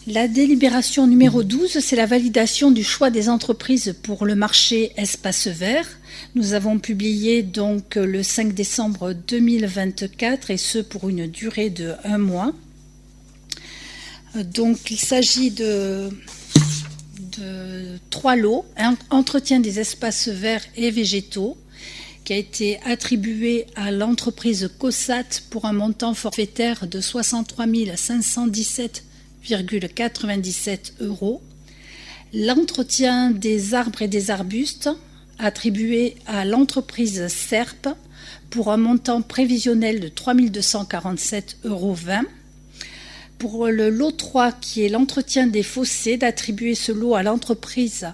La délibération numéro 12, c'est la validation du choix des entreprises pour le marché Espace Vert. Nous avons publié donc le 5 décembre 2024 et ce pour une durée de 1 mois. Donc il s'agit de 3 lots, entretien des espaces verts et végétaux, qui a été attribué à l'entreprise COSAT pour un montant forfaitaire de 63 517,97 €. L'entretien des arbres et des arbustes attribué à l'entreprise SERP pour un montant prévisionnel de 3 247,20 €. Pour le lot 3, qui est l'entretien des fossés, d'attribuer ce lot à l'entreprise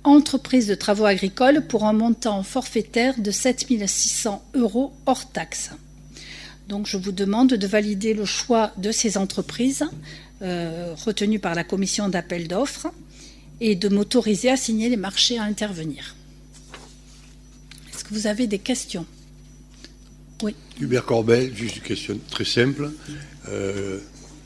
de travaux agricoles pour un montant forfaitaire de 7 600 € hors taxe. Donc je vous demande de valider le choix de ces entreprises retenues par la commission d'appel d'offres et de m'autoriser à signer les marchés à intervenir. Est-ce que vous avez des questions? Oui. Hubert Corbel, juste une question très simple.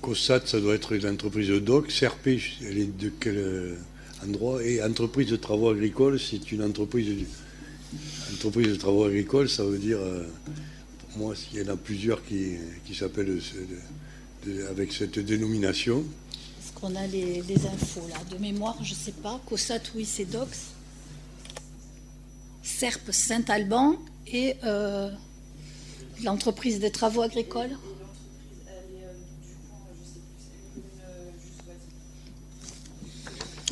COSAT, ça doit être une entreprise de doc. CRP, elle est de quel endroit? Et entreprise de travaux agricoles, c'est une entreprise de travaux agricoles, ça veut dire, pour moi, il y en a plusieurs qui s'appellent avec cette dénomination. Est-ce qu'on a les infos là? De mémoire, je ne sais pas. COSAT, oui, c'est DOX. SERP Saint-Alban et l'entreprise des travaux agricoles.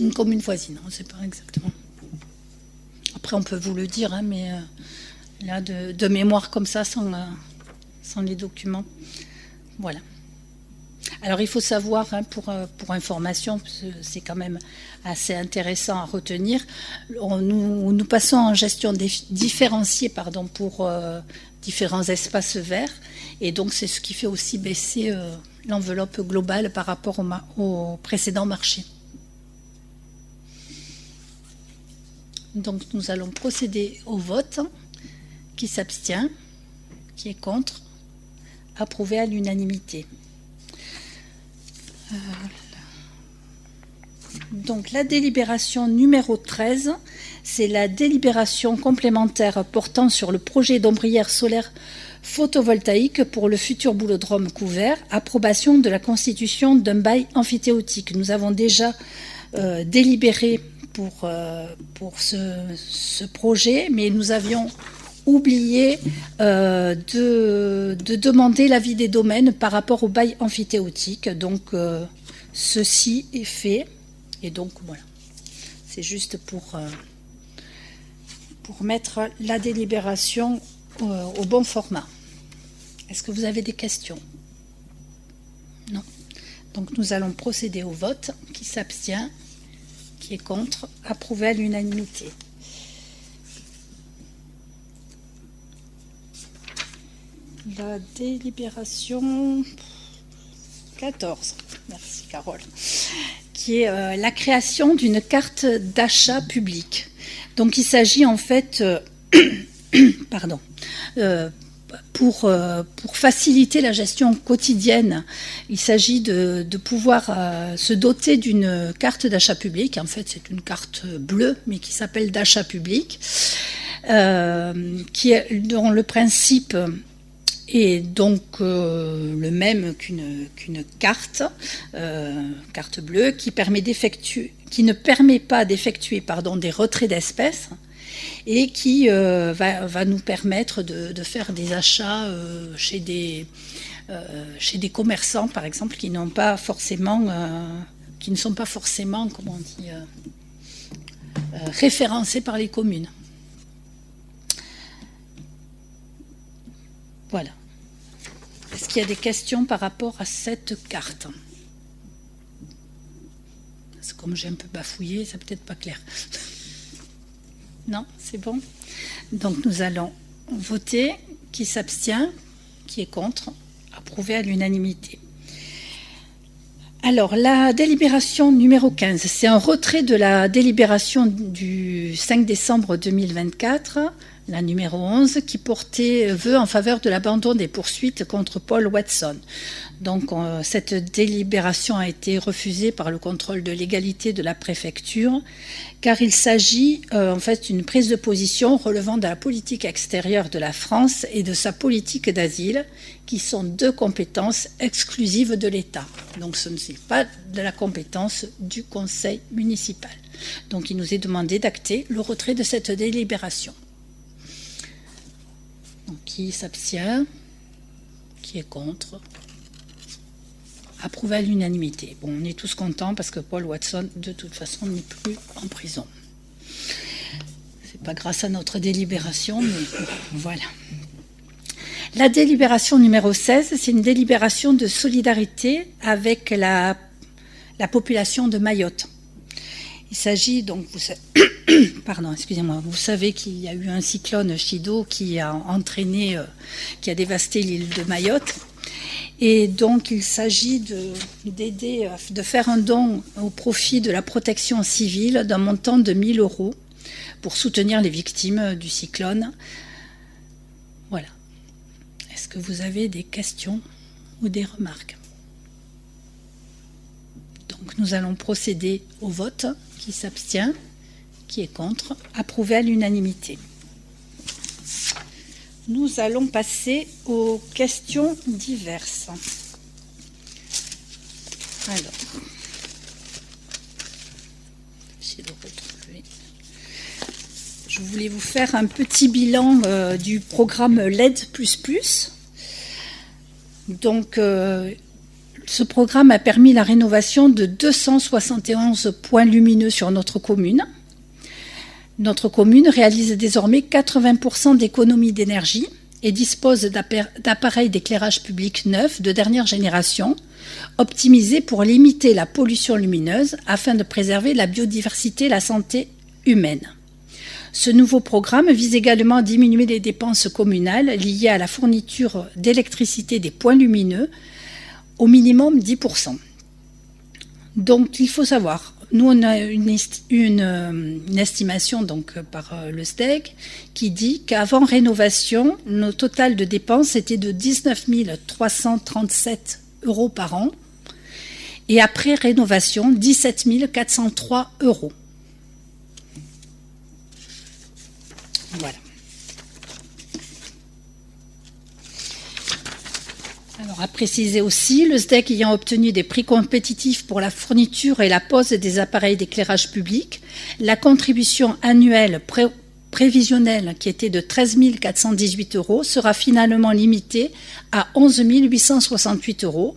Une commune voisine, on ne sait pas exactement. Après, on peut vous le dire, hein, mais là, de mémoire comme ça, sans les documents. Voilà. Alors, il faut savoir, hein, pour information, c'est quand même assez intéressant à retenir, nous passons en gestion différenciée pour différents espaces verts, et donc c'est ce qui fait aussi baisser l'enveloppe globale par rapport au précédent marché. Donc nous allons procéder au vote. Qui s'abstient? Qui est contre? Approuvé à l'unanimité. Donc la délibération numéro 13, c'est la délibération complémentaire portant sur le projet d'ombrière solaire photovoltaïque pour le futur boulodrome couvert, approbation de la constitution d'un bail amphithéotique. Nous avons déjà délibéré pour ce projet, mais nous avions oublié de demander l'avis des domaines par rapport au bail amphithéotique. Donc, ceci est fait. Et donc, voilà. C'est juste pour mettre la délibération au bon format. Est-ce que vous avez des questions? Non. Donc, nous allons procéder au vote. Qui s'abstient? Qui est contre? Approuvé à l'unanimité. La délibération 14, merci Carole, qui est la création d'une carte d'achat public. Donc il s'agit en fait, pour faciliter la gestion quotidienne, il s'agit de pouvoir se doter d'une carte d'achat public. En fait, c'est une carte bleue, mais qui s'appelle d'achat public, dont le principe est donc le même qu'une carte bleue, qui ne permet pas d'effectuer des retraits d'espèces, et qui va nous permettre de faire des achats chez des commerçants, par exemple, qui ne sont pas forcément, comment on dit, référencés par les communes. Voilà. Est-ce qu'il y a des questions par rapport à cette carte? Parce que comme j'ai un peu bafouillé, c'est peut-être pas clair. Non, c'est bon. Donc nous allons voter. Qui s'abstient, qui est contre, approuvé à l'unanimité. Alors, la délibération numéro 15, c'est un retrait de la délibération du 5 décembre 2024, la numéro 11, qui portait vœu en faveur de l'abandon des poursuites contre Paul Watson. Donc, cette délibération a été refusée par le contrôle de légalité de la préfecture, car il s'agit en fait d'une prise de position relevant de la politique extérieure de la France et de sa politique d'asile, qui sont deux compétences exclusives de l'État. Donc, ce n'est pas de la compétence du conseil municipal. Donc, il nous est demandé d'acter le retrait de cette délibération. Donc, qui s'abstient? Qui est contre? Approuvé à l'unanimité. Bon, on est tous contents parce que Paul Watson, de toute façon, n'est plus en prison. C'est pas grâce à notre délibération, mais voilà. La délibération numéro 16, c'est une délibération de solidarité avec la population de Mayotte. Il s'agit donc, pardon, excusez-moi, vous savez qu'il y a eu un cyclone Chido qui a qui a dévasté l'île de Mayotte. Et donc, il s'agit d'aider, de faire un don au profit de la protection civile d'un montant de 1 000 € pour soutenir les victimes du cyclone. Voilà. Est-ce que vous avez des questions ou des remarques? Donc, nous allons procéder au vote. Qui s'abstient? Qui est contre? Approuvé à l'unanimité. Nous allons passer aux questions diverses. Alors, j'essaie de retrouver. Je voulais vous faire un petit bilan du programme LED++. Donc, ce programme a permis la rénovation de 271 points lumineux sur notre commune. Notre commune réalise désormais 80% d'économies d'énergie et dispose d'appareils d'éclairage public neufs de dernière génération, optimisés pour limiter la pollution lumineuse afin de préserver la biodiversité et la santé humaine. Ce nouveau programme vise également à diminuer les dépenses communales liées à la fourniture d'électricité des points lumineux au minimum 10%. Donc il faut savoir, nous on a une estimation donc, par le SDEC qui dit qu'avant rénovation, nos total de dépenses était de 19 337 € par an et après rénovation, 17 403 €. Voilà. Alors, à préciser aussi, le SDEC ayant obtenu des prix compétitifs pour la fourniture et la pose des appareils d'éclairage public, la contribution annuelle prévisionnelle, qui était de 13 418 €, sera finalement limitée à 11 868 €,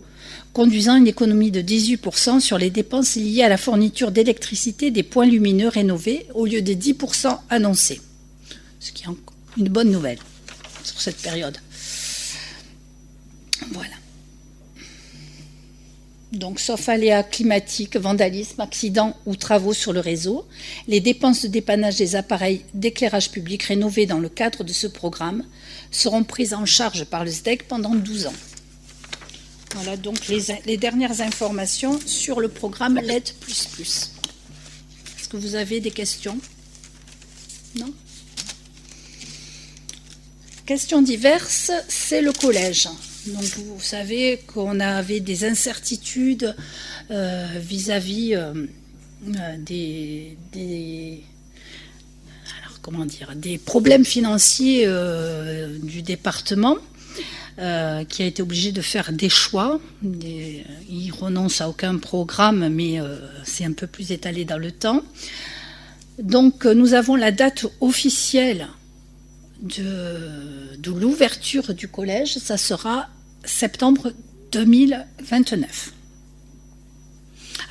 conduisant à une économie de 18% sur les dépenses liées à la fourniture d'électricité des points lumineux rénovés au lieu de 10% annoncés. Ce qui est une bonne nouvelle sur cette période. Voilà. Donc, sauf aléas climatiques, vandalisme, accidents ou travaux sur le réseau, les dépenses de dépannage des appareils d'éclairage public rénovés dans le cadre de ce programme seront prises en charge par le SDEC pendant 12 ans. Voilà donc les dernières informations sur le programme LED++. Est-ce que vous avez des questions? Non? question diverse, c'est le collège. Donc vous savez qu'on avait des incertitudes vis-à-vis des problèmes financiers du département, qui a été obligé de faire des choix. Il renonce à aucun programme, mais c'est un peu plus étalé dans le temps. Donc nous avons la date officielle de l'ouverture du collège, ça sera septembre 2029.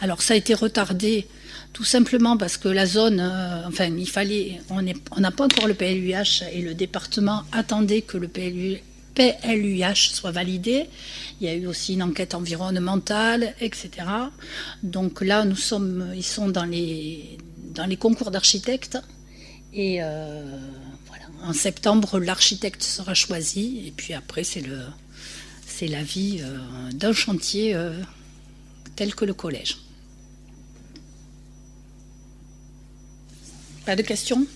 Alors ça a été retardé tout simplement parce que la zone, on n'a pas encore le PLUH et le département attendait que le PLUH soit validé. Il y a eu aussi une enquête environnementale, etc. Donc là, ils sont dans les concours d'architectes et voilà. En septembre, l'architecte sera choisi et puis après, c'est l'avis d'un chantier tel que le collège. Pas de questions ?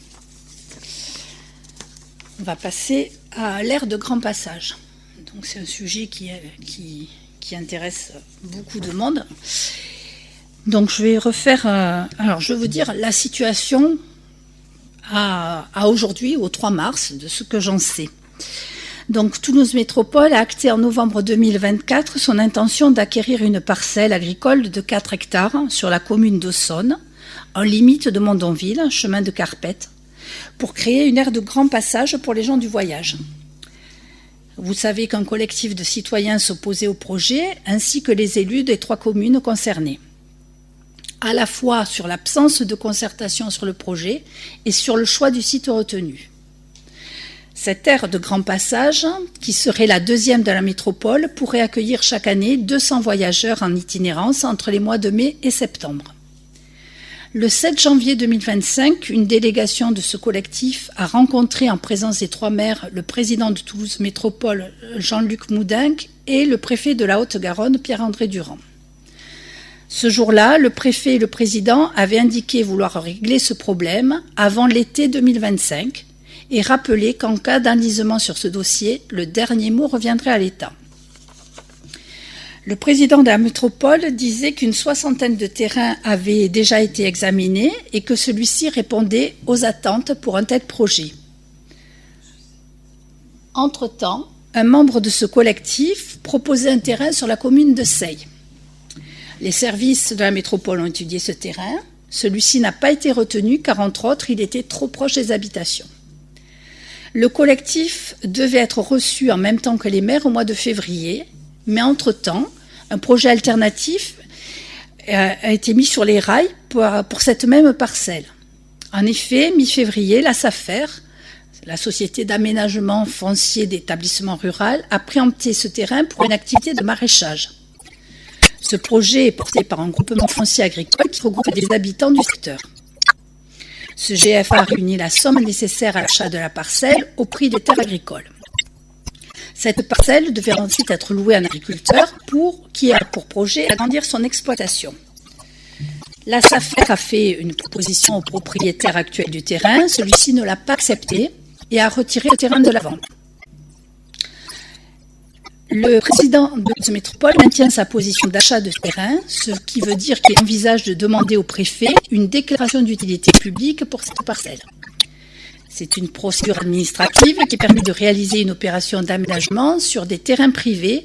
On va passer à l'aire de grand passage. Donc c'est un sujet qui intéresse beaucoup de monde. Donc je vais refaire... alors je vais vous dire la situation à aujourd'hui, au 3 mars, de ce que j'en sais. Donc Toulouse Métropole a acté en novembre 2024 son intention d'acquérir une parcelle agricole de 4 hectares sur la commune d'Aussonne, en limite de Mondonville, chemin de Carpette, pour créer une aire de grand passage pour les gens du voyage. Vous savez qu'un collectif de citoyens s'opposait au projet, ainsi que les élus des 3 communes concernées, à la fois sur l'absence de concertation sur le projet et sur le choix du site retenu. Cette aire de grand passage, qui serait la 2e de la métropole, pourrait accueillir chaque année 200 voyageurs en itinérance entre les mois de mai et septembre. Le 7 janvier 2025, une délégation de ce collectif a rencontré en présence des 3 maires le président de Toulouse Métropole, Jean-Luc Moudinque, et le préfet de la Haute-Garonne, Pierre-André Durand. Ce jour-là, le préfet et le président avaient indiqué vouloir régler ce problème avant l'été 2025 et rappelé qu'en cas d'enlisement sur ce dossier, le dernier mot reviendrait à l'État. Le président de la métropole disait qu'une 60aine de terrains avaient déjà été examinés et que celui-ci répondait aux attentes pour un tel projet. Entre-temps, un membre de ce collectif proposait un terrain sur la commune de Seille. Les services de la métropole ont étudié ce terrain. Celui-ci n'a pas été retenu car, entre autres, il était trop proche des habitations. Le collectif devait être reçu en même temps que les maires au mois de février, mais entre-temps, un projet alternatif a été mis sur les rails pour cette même parcelle. En effet, mi-février, la SAFER, la Société d'aménagement foncier d'établissement rural, a préempté ce terrain pour une activité de maraîchage. Ce projet est porté par un groupement foncier agricole qui regroupe des habitants du secteur. Ce GFA réunit la somme nécessaire à l'achat de la parcelle au prix des terres agricoles. Cette parcelle devait ensuite être louée à un agriculteur qui a pour projet d'agrandir son exploitation. La SAFER a fait une proposition au propriétaire actuel du terrain. Celui-ci ne l'a pas accepté et a retiré le terrain de la vente. Le président de cette métropole maintient sa position d'achat de ce terrain, ce qui veut dire qu'il envisage de demander au préfet une déclaration d'utilité publique pour cette parcelle. C'est une procédure administrative qui permet de réaliser une opération d'aménagement sur des terrains privés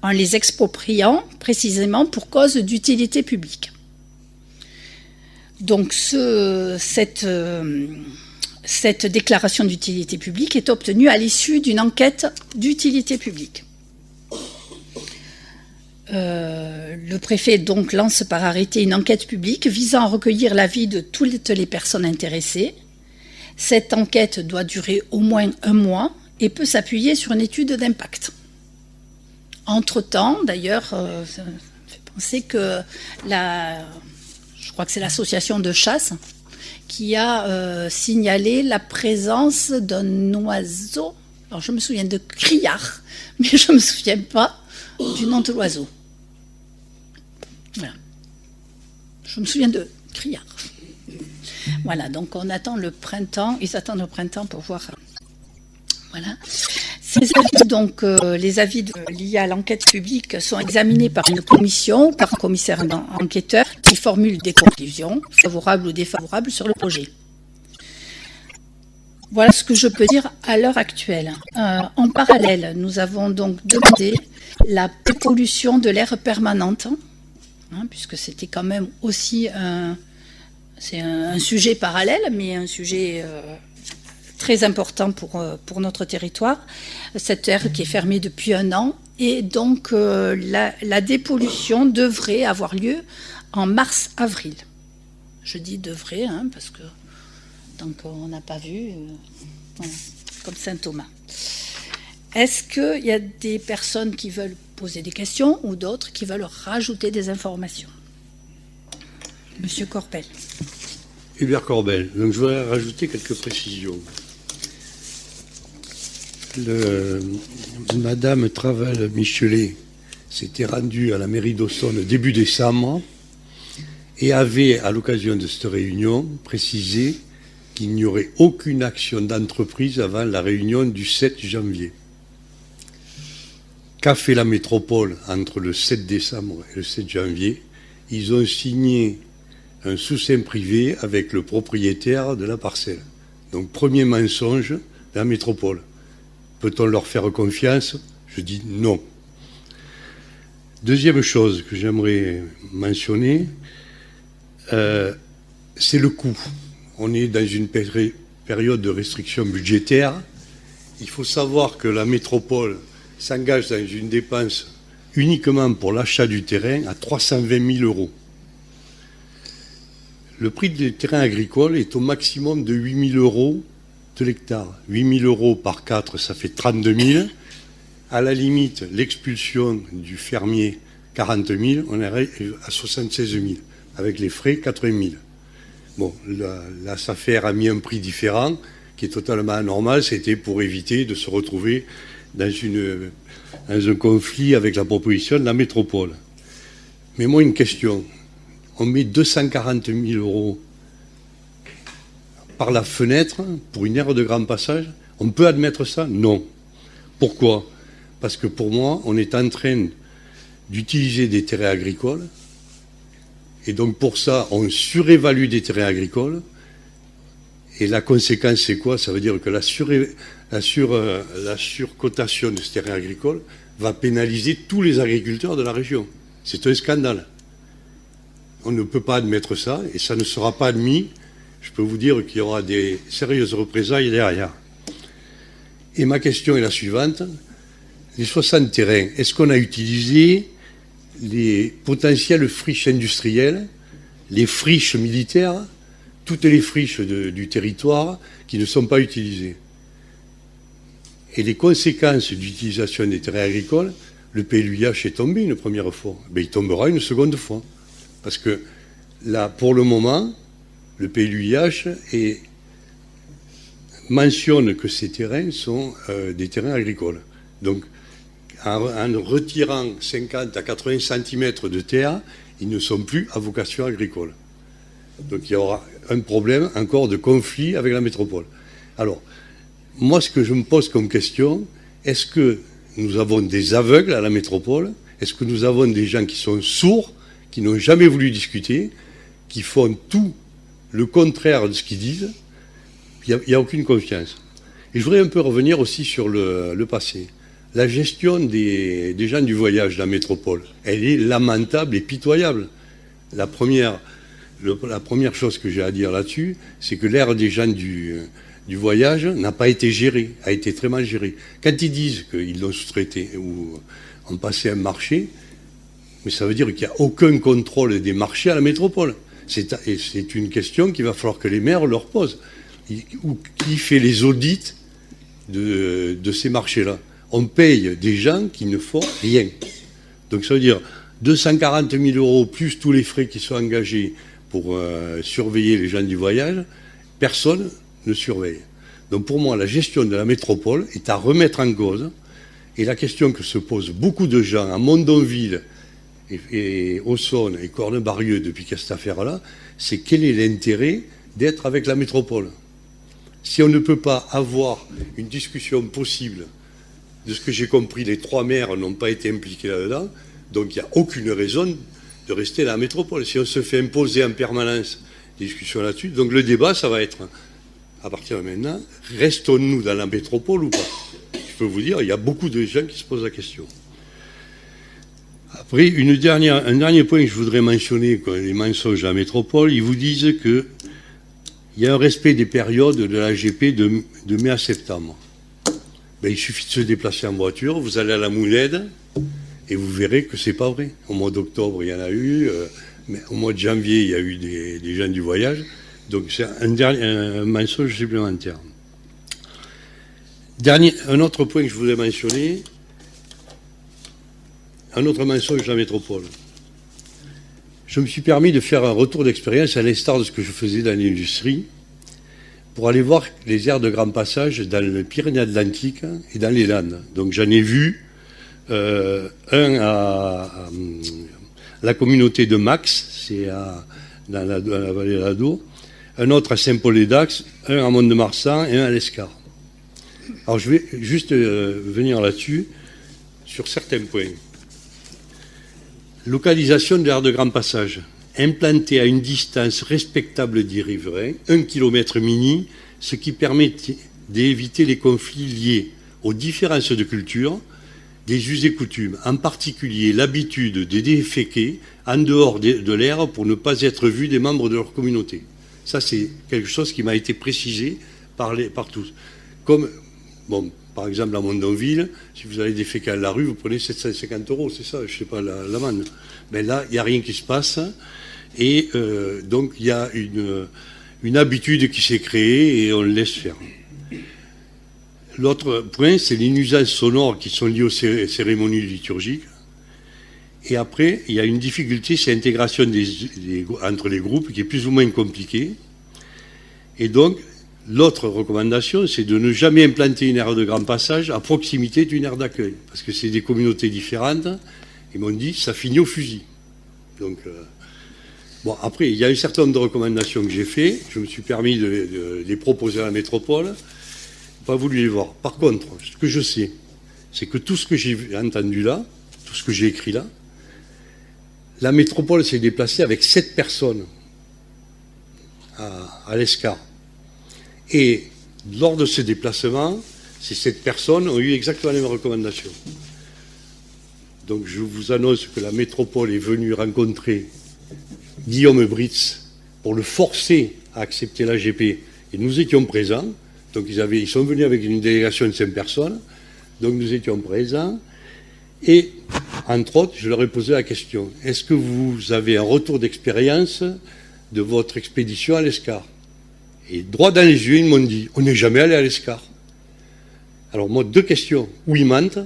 en les expropriant précisément pour cause d'utilité publique. Donc cette déclaration d'utilité publique est obtenue à l'issue d'une enquête d'utilité publique. Le préfet donc lance par arrêté une enquête publique visant à recueillir l'avis de toutes les personnes intéressées. Cette enquête doit durer au moins 1 mois et peut s'appuyer sur une étude d'impact. Entre-temps, d'ailleurs, ça me fait penser que je crois que c'est l'association de chasse qui a signalé la présence d'un oiseau. Alors je me souviens de criard, mais je ne me souviens pas du nom de l'oiseau. Voilà. Je me souviens de criard. Voilà, donc on attend le printemps, ils attendent le printemps pour voir. Voilà. Ces avis, donc, les avis liés à l'enquête publique sont examinés par une commission, par un commissaire enquêteur qui formule des conclusions, favorables ou défavorables, sur le projet. Voilà ce que je peux dire à l'heure actuelle. En parallèle, nous avons donc demandé la dépollution de l'air permanente, puisque c'était quand même aussi c'est un sujet parallèle, mais un sujet très important pour notre territoire. Cette aire qui est fermée depuis 1 an, et donc la dépollution devrait avoir lieu en mars-avril. Je dis devrait, parce que donc on n'a pas vu, voilà, comme Saint Thomas. Est-ce qu'il y a des personnes qui veulent poser des questions ou d'autres qui veulent rajouter des informations? Monsieur Corbel. Hubert Corbel. Donc je voudrais rajouter quelques précisions. Madame Travel-Michelet s'était rendue à la mairie d'Aussonne début décembre et avait, à l'occasion de cette réunion, précisé qu'il n'y aurait aucune action d'entreprise avant la réunion du 7 janvier. Qu'a fait la métropole entre le 7 décembre et le 7 janvier? Ils ont signé un sous-seing privé avec le propriétaire de la parcelle. Donc, premier mensonge de la métropole. Peut-on leur faire confiance? Je dis non. Deuxième chose que j'aimerais mentionner, c'est le coût. On est dans une période de restriction budgétaire. Il faut savoir que la métropole s'engage dans une dépense uniquement pour l'achat du terrain à 320 000 euros. Le prix du terrain agricole est au maximum de 8 000 euros de l'hectare. 8 000 euros par 4, ça fait 32 000. À la limite, l'expulsion du fermier, 40 000, on arrive à 76 000. Avec les frais, 80 000. Bon, la SAFER a mis un prix différent, qui est totalement anormal. C'était pour éviter de se retrouver dans un conflit avec la proposition de la métropole. Mais moi, une question. On met 240 000 euros par la fenêtre pour une aire de grand passage. On peut admettre ça? Non. Pourquoi? Parce que pour moi, on est en train d'utiliser des terrains agricoles. Et donc pour ça, on surévalue des terrains agricoles. Et la conséquence, c'est quoi? Ça veut dire que la surcotation de ces terrains agricoles va pénaliser tous les agriculteurs de la région. C'est un scandale. On ne peut pas admettre ça, et ça ne sera pas admis. Je peux vous dire qu'il y aura des sérieuses représailles derrière. Et ma question est la suivante. Les 60 terrains, est-ce qu'on a utilisé les potentielles friches industrielles, les friches militaires, toutes les friches du territoire qui ne sont pas utilisées? Et les conséquences d'utilisation des terrains agricoles, le PLUIH est tombé une première fois, mais il tombera une seconde fois. Parce que là, pour le moment, le PLUIH mentionne que ces terrains sont des terrains agricoles. Donc, en retirant 50 à 80 cm de terre, ils ne sont plus à vocation agricole. Donc il y aura un problème encore de conflit avec la métropole. Alors, moi ce que je me pose comme question, est-ce que nous avons des aveugles à la métropole? Est-ce que nous avons des gens qui sont sourds, qui n'ont jamais voulu discuter, qui font tout le contraire de ce qu'ils disent? Il n'y a aucune confiance. Et je voudrais un peu revenir aussi sur le passé. La gestion des gens du voyage de la métropole, elle est lamentable et pitoyable. La première chose que j'ai à dire là-dessus, c'est que l'ère des gens du voyage n'a pas été gérée, a été très mal gérée. Quand ils disent qu'ils l'ont sous-traité ou ont passé un marché, mais ça veut dire qu'il n'y a aucun contrôle des marchés à la métropole. C'est une question qu'il va falloir que les maires leur posent. Qui fait les audits de ces marchés-là? On paye des gens qui ne font rien. Donc ça veut dire 240 000 euros plus tous les frais qui sont engagés pour surveiller les gens du voyage, personne ne surveille. Donc pour moi, la gestion de la métropole est à remettre en cause. Et la question que se posent beaucoup de gens à Mondonville et Aussonne et Cornebarieux depuis qu'il y a cette affaire-là, c'est quel est l'intérêt d'être avec la métropole? Si on ne peut pas avoir une discussion possible de ce que j'ai compris, les 3 maires n'ont pas été impliqués là-dedans, donc il n'y a aucune raison de rester dans la métropole. Si on se fait imposer en permanence des discussions là-dessus, donc le débat, ça va être, à partir de maintenant, restons-nous dans la métropole ou pas? Je peux vous dire, il y a beaucoup de gens qui se posent la question. Après, un dernier point que je voudrais mentionner, les mensonges à la métropole, ils vous disent qu'il y a un respect des périodes de la GP de mai à septembre. Ben, il suffit de se déplacer en voiture, vous allez à la Moulède, et vous verrez que c'est pas vrai. Au mois d'octobre, il y en a eu, mais au mois de janvier, il y a eu des gens du voyage. Donc c'est un mensonge supplémentaire. Un autre point que je voudrais mentionner, un autre mensonge de la métropole. Je me suis permis de faire un retour d'expérience à l'instar de ce que je faisais dans l'industrie, pour aller voir les aires de grand passage dans le Pyrénées-Atlantiques et dans les Landes. Donc j'en ai vu un à la communauté de Max, c'est dans la vallée de l'Ado, un autre à Saint-Paul-et-Dax, un à Mont-de-Marsan et un à l'Escar. Alors je vais juste venir là-dessus, sur certains points. Localisation de l'aire de grand passage. Implanté à une distance respectable des riverains, 1 km mini, ce qui permet d'éviter les conflits liés aux différences de culture, des us et coutumes, en particulier l'habitude de déféquer en dehors de l'aire pour ne pas être vu des membres de leur communauté. Ça, c'est quelque chose qui m'a été précisé par tous. Comme, bon, par exemple, à Mondonville, si vous allez déféquer à la rue, vous prenez 750 €, c'est ça, je ne sais pas, l'amende. Mais là, il n'y a rien qui se passe. Et donc, il y a une habitude qui s'est créée et on le laisse faire. L'autre point, c'est les nuisances sonores qui sont liées aux cérémonies liturgiques. Et après, il y a une difficulté, c'est l'intégration entre les groupes qui est plus ou moins compliquée. Et donc, l'autre recommandation, c'est de ne jamais implanter une aire de grand passage à proximité d'une aire d'accueil. Parce que c'est des communautés différentes. Ils m'ont dit, ça finit au fusil. Donc, bon, après, il y a un certain nombre de recommandations que j'ai fait. Je me suis permis de les proposer à la métropole. Pas voulu les voir. Par contre, ce que je sais, c'est que tout ce que j'ai entendu là, tout ce que j'ai écrit là, la métropole s'est déplacée avec 7 personnes à l'Escar. Et lors de ce déplacement, ces 7 personnes ont eu exactement les mêmes recommandations. Donc je vous annonce que la métropole est venue rencontrer Guillaume Britz pour le forcer à accepter l'AGP. Et nous étions présents. Donc ils sont venus avec une délégation de 5 personnes. Donc nous étions présents. Et, entre autres, je leur ai posé la question, est-ce que vous avez un retour d'expérience de votre expédition à l'Escar? Et droit dans les yeux, ils m'ont dit, on n'est jamais allé à l'Escar. Alors moi, 2 questions. Ou ils mentent,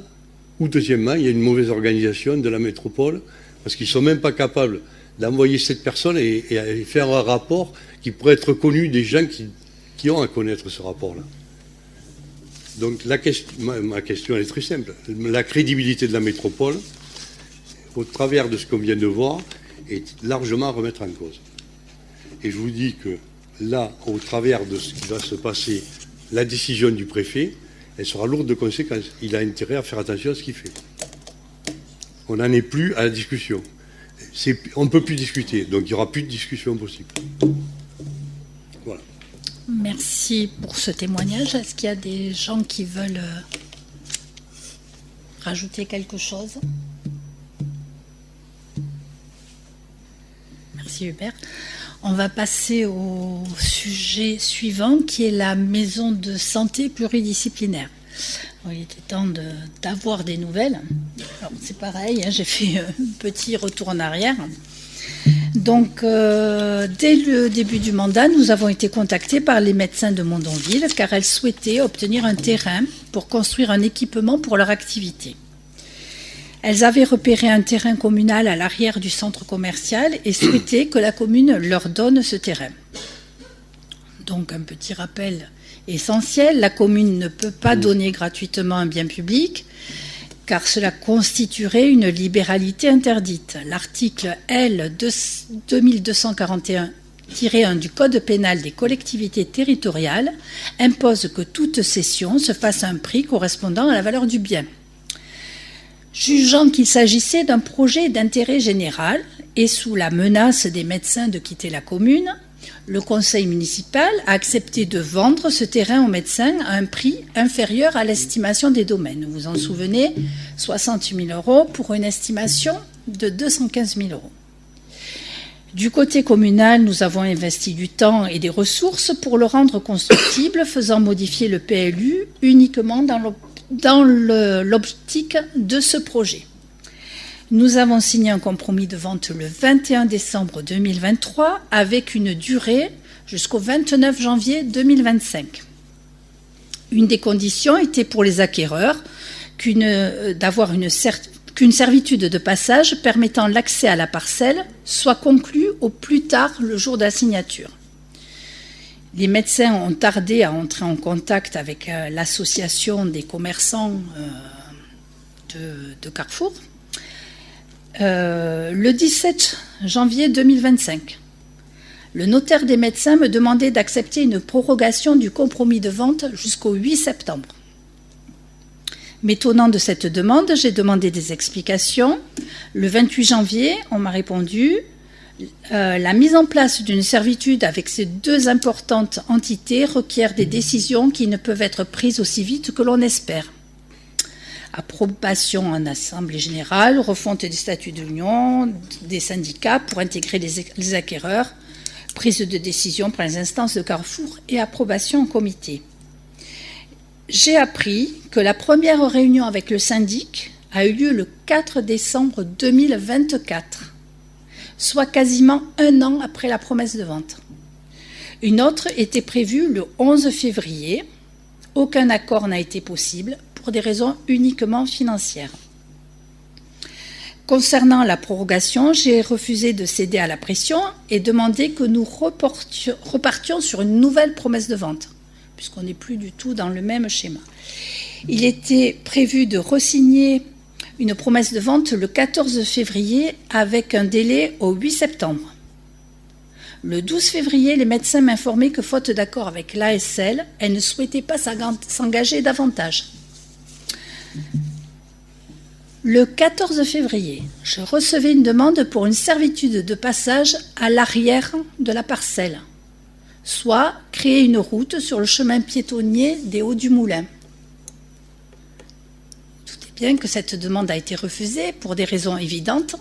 ou deuxièmement, il y a une mauvaise organisation de la métropole, parce qu'ils ne sont même pas capables d'envoyer cette personne et faire un rapport qui pourrait être connu des gens qui ont à connaître ce rapport-là. Donc ma question elle est très simple. La crédibilité de la métropole, au travers de ce qu'on vient de voir, est largement à remettre en cause. Et je vous dis que là, au travers de ce qui va se passer, la décision du préfet, elle sera lourde de conséquences. Il a intérêt à faire attention à ce qu'il fait. On n'en est plus à la discussion. On ne peut plus discuter, donc il n'y aura plus de discussion possible. Voilà. Merci pour ce témoignage. Est-ce qu'il y a des gens qui veulent rajouter quelque chose? Merci Hubert. On va passer au sujet suivant qui est la maison de santé pluridisciplinaire. Il était temps d'avoir des nouvelles. Alors, c'est pareil, j'ai fait un petit retour en arrière. Donc, dès le début du mandat, nous avons été contactés par les médecins de Mondonville car elles souhaitaient obtenir un terrain pour construire un équipement pour leur activité. Elles avaient repéré un terrain communal à l'arrière du centre commercial et souhaitaient que la commune leur donne ce terrain. Donc, un petit rappel essentiel, la commune ne peut pas donner gratuitement un bien public car cela constituerait une libéralité interdite. L'article L 2241 1 du Code pénal des collectivités territoriales impose que toute cession se fasse à un prix correspondant à la valeur du bien. Jugeant qu'il s'agissait d'un projet d'intérêt général et sous la menace des médecins de quitter la commune, le conseil municipal a accepté de vendre ce terrain aux médecins à un prix inférieur à l'estimation des domaines. Vous vous en souvenez, 68 000 € pour une estimation de 215 000 €. Du côté communal, nous avons investi du temps et des ressources pour le rendre constructible, faisant modifier le PLU uniquement dans l'optique de ce projet. Nous avons signé un compromis de vente le 21 décembre 2023 avec une durée jusqu'au 29 janvier 2025. Une des conditions était pour les acquéreurs d'avoir qu'une servitude de passage permettant l'accès à la parcelle soit conclue au plus tard le jour de la signature. Les médecins ont tardé à entrer en contact avec l'association des commerçants de Carrefour. Le 17 janvier 2025, le notaire des médecins me demandait d'accepter une prorogation du compromis de vente jusqu'au 8 septembre. M'étonnant de cette demande, j'ai demandé des explications. Le 28 janvier, on m'a répondu la mise en place d'une servitude avec ces deux importantes entités requiert des décisions qui ne peuvent être prises aussi vite que l'on espère. Approbation en assemblée générale, refonte des statuts de l'Union, des syndicats pour intégrer les acquéreurs, prise de décision par les instances de Carrefour et approbation en comité. J'ai appris que la première réunion avec le syndic a eu lieu le 4 décembre 2024, soit quasiment un an après la promesse de vente. Une autre était prévue le 11 février. Aucun accord n'a été possible pour des raisons uniquement financières. Concernant la prorogation, j'ai refusé de céder à la pression et demandé que nous repartions sur une nouvelle promesse de vente, puisqu'on n'est plus du tout dans le même schéma. Il était prévu de re-signer une promesse de vente le 14 février avec un délai au 8 septembre. Le 12 février, les médecins m'informaient que, faute d'accord avec l'ASL, elles ne souhaitaient pas s'engager davantage. Le 14 février, je recevais une demande pour une servitude de passage à l'arrière de la parcelle, soit créer une route sur le chemin piétonnier des Hauts du Moulin. Tout est bien que cette demande a été refusée pour des raisons évidentes.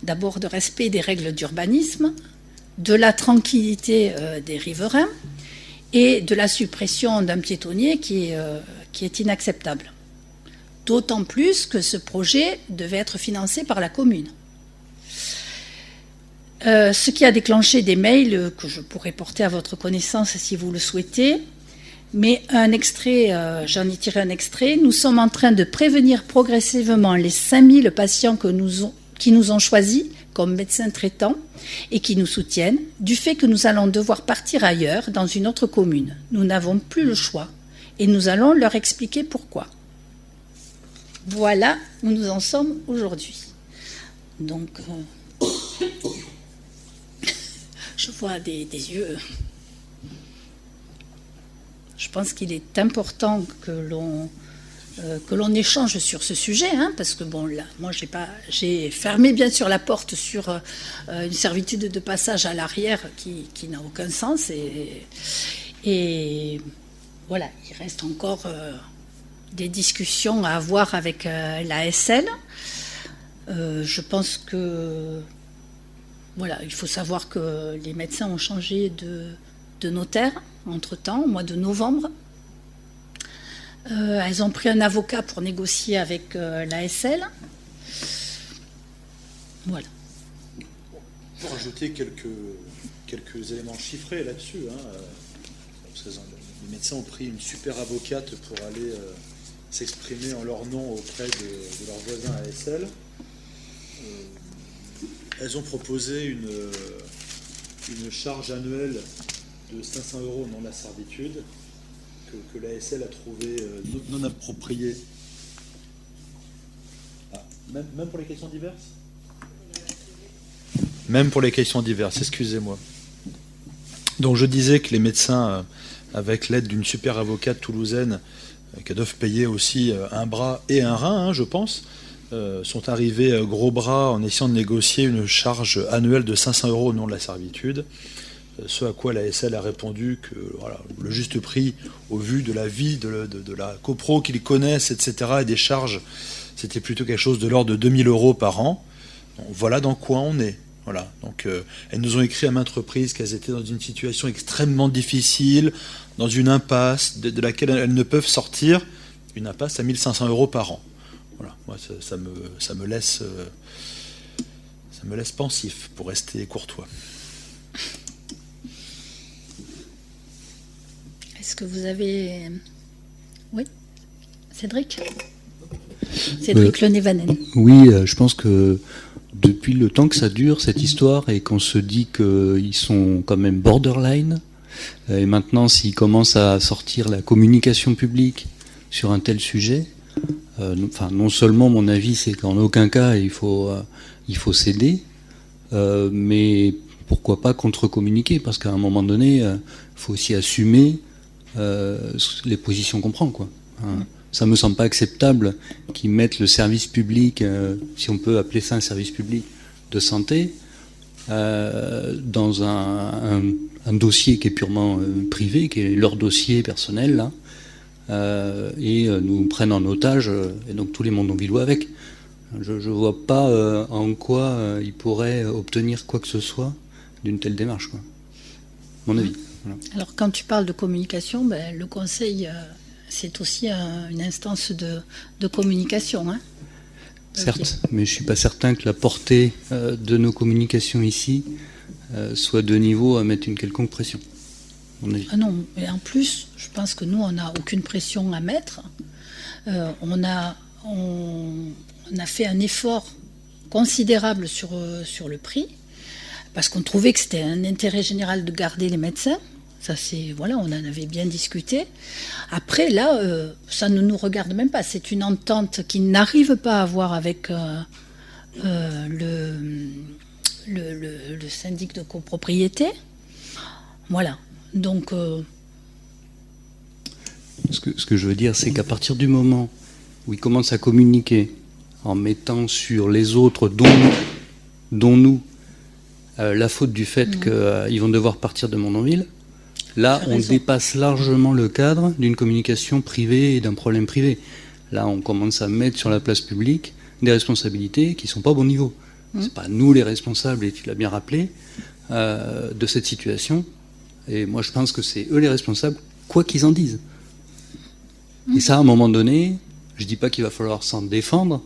D'abord de respect des règles d'urbanisme, de la tranquillité des riverains et de la suppression d'un piétonnier qui est inacceptable. D'autant plus que ce projet devait être financé par la commune. Ce qui a déclenché des mails que je pourrais porter à votre connaissance si vous le souhaitez. Mais j'en ai tiré un extrait. Nous sommes en train de prévenir progressivement les 5000 patients qui nous ont choisis comme médecins traitants et qui nous soutiennent, du fait que nous allons devoir partir ailleurs, dans une autre commune. Nous n'avons plus le choix et nous allons leur expliquer pourquoi. Voilà où nous en sommes aujourd'hui. Donc, je vois des yeux. Je pense qu'il est important que l'on échange sur ce sujet, hein, parce que bon, là, moi, j'ai fermé bien sûr la porte sur une servitude de passage à l'arrière qui n'a aucun sens, et voilà, il reste encore des discussions à avoir avec l'ASL. Je pense que voilà, il faut savoir que les médecins ont changé de notaire entre-temps, au mois de novembre. Elles ont pris un avocat pour négocier avec l'ASL. Voilà. Pour rajouter quelques éléments chiffrés là-dessus, les médecins ont pris une super avocate pour aller s'exprimer en leur nom auprès de leurs voisins ASL. Elles ont proposé une charge annuelle de 500 € non la servitude que l'ASL a trouvé non appropriée. Même pour les questions diverses ? Même pour les questions diverses, excusez-moi. Donc je disais que les médecins, avec l'aide d'une super avocate toulousaine, qui doivent payer aussi un bras et un rein, je pense, sont arrivés gros bras en essayant de négocier une charge annuelle de 500 € au nom de la servitude. Ce à quoi la SL a répondu que voilà, le juste prix, au vu de la vie de la copro qu'ils connaissent, etc., et des charges, c'était plutôt quelque chose de l'ordre de 2000 € par an. Donc, voilà dans quoi on est. Voilà. Donc, elles nous ont écrit à maintes reprises qu'elles étaient dans une situation extrêmement difficile, dans une impasse de laquelle elles ne peuvent sortir, une impasse à 1500 € par an. Voilà. Moi, ça me laisse pensif, pour rester courtois. Est-ce que vous avez... Oui, Cédric Lenevanen. Oui, je pense que depuis le temps que ça dure, cette histoire, et qu'on se dit qu'ils sont quand même borderline, et maintenant s'ils commencent à sortir la communication publique sur un tel sujet, non seulement mon avis c'est qu'en aucun cas il faut céder, mais pourquoi pas contre-communiquer, parce qu'à un moment donné, il faut aussi assumer les positions qu'on prend, quoi. Ça me semble pas acceptable qu'ils mettent le service public, si on peut appeler ça un service public de santé, dans un dossier qui est purement privé, qui est leur dossier personnel, là, et nous prennent en otage, et donc tous les Mondonvillois avec. Je vois pas en quoi ils pourraient obtenir quoi que ce soit d'une telle démarche, quoi. Mon avis. Voilà. Alors, quand tu parles de communication, le conseil, c'est aussi une instance de communication. Hein. Certes, mais je ne suis pas certain que la portée de nos communications ici soit de niveau à mettre une quelconque pression. Mon avis. Ah non, et en plus, je pense que nous, on n'a aucune pression à mettre. On a fait un effort considérable sur le prix, parce qu'on trouvait que c'était un intérêt général de garder les médecins. Ça, on en avait bien discuté. Après, là, ça ne nous regarde même pas. C'est une entente qui n'arrive pas à avoir avec le syndic de copropriété. Voilà. Donc... Ce que je veux dire, c'est qu'à partir du moment où ils commencent à communiquer en mettant sur les autres, dont nous, la faute du fait qu'ils vont devoir partir de Mondonville, là, on dépasse largement le cadre d'une communication privée et d'un problème privé. Là, on commence à mettre sur la place publique des responsabilités qui ne sont pas au bon niveau. C'est pas nous les responsables, et tu l'as bien rappelé, de cette situation. Et moi, je pense que c'est eux les responsables, quoi qu'ils en disent. Et ça, à un moment donné, je dis pas qu'il va falloir s'en défendre,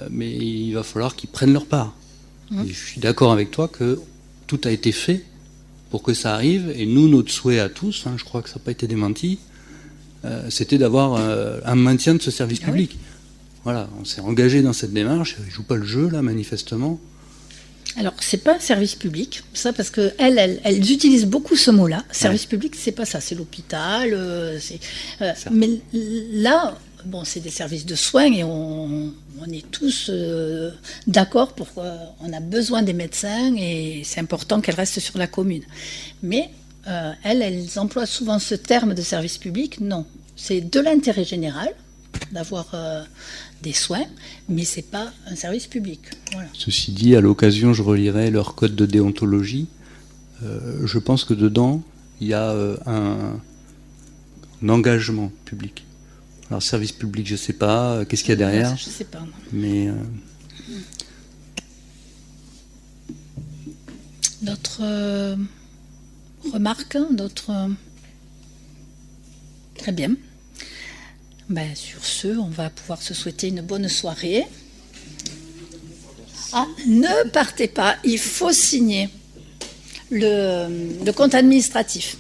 mais il va falloir qu'ils prennent leur part. Et je suis d'accord avec toi que tout a été fait pour que ça arrive, et nous, notre souhait à tous, je crois que ça n'a pas été démenti, c'était d'avoir un maintien de ce service public. Oui. Voilà, on s'est engagé dans cette démarche, ils ne jouent pas le jeu, là, manifestement. Alors, c'est pas un service public, ça, parce qu'elles utilisent beaucoup ce mot-là. Service public, c'est pas ça, c'est l'hôpital, mais là, bon, c'est des services de soins, et on est tous d'accord pour qu'on a besoin des médecins, et c'est important qu'elles restent sur la commune. Mais elles emploient souvent ce terme de service public. Non, c'est de l'intérêt général d'avoir des soins, mais c'est pas un service public. Voilà. Ceci dit, à l'occasion, je relirai leur code de déontologie. Je pense que dedans, il y a un engagement public. Alors, service public, je ne sais pas. Qu'est-ce qu'il y a derrière ? Je ne sais pas. Non. Mais d'autres remarques, Très bien. Sur ce, on va pouvoir se souhaiter une bonne soirée. Ah, ne partez pas, il faut signer le compte administratif.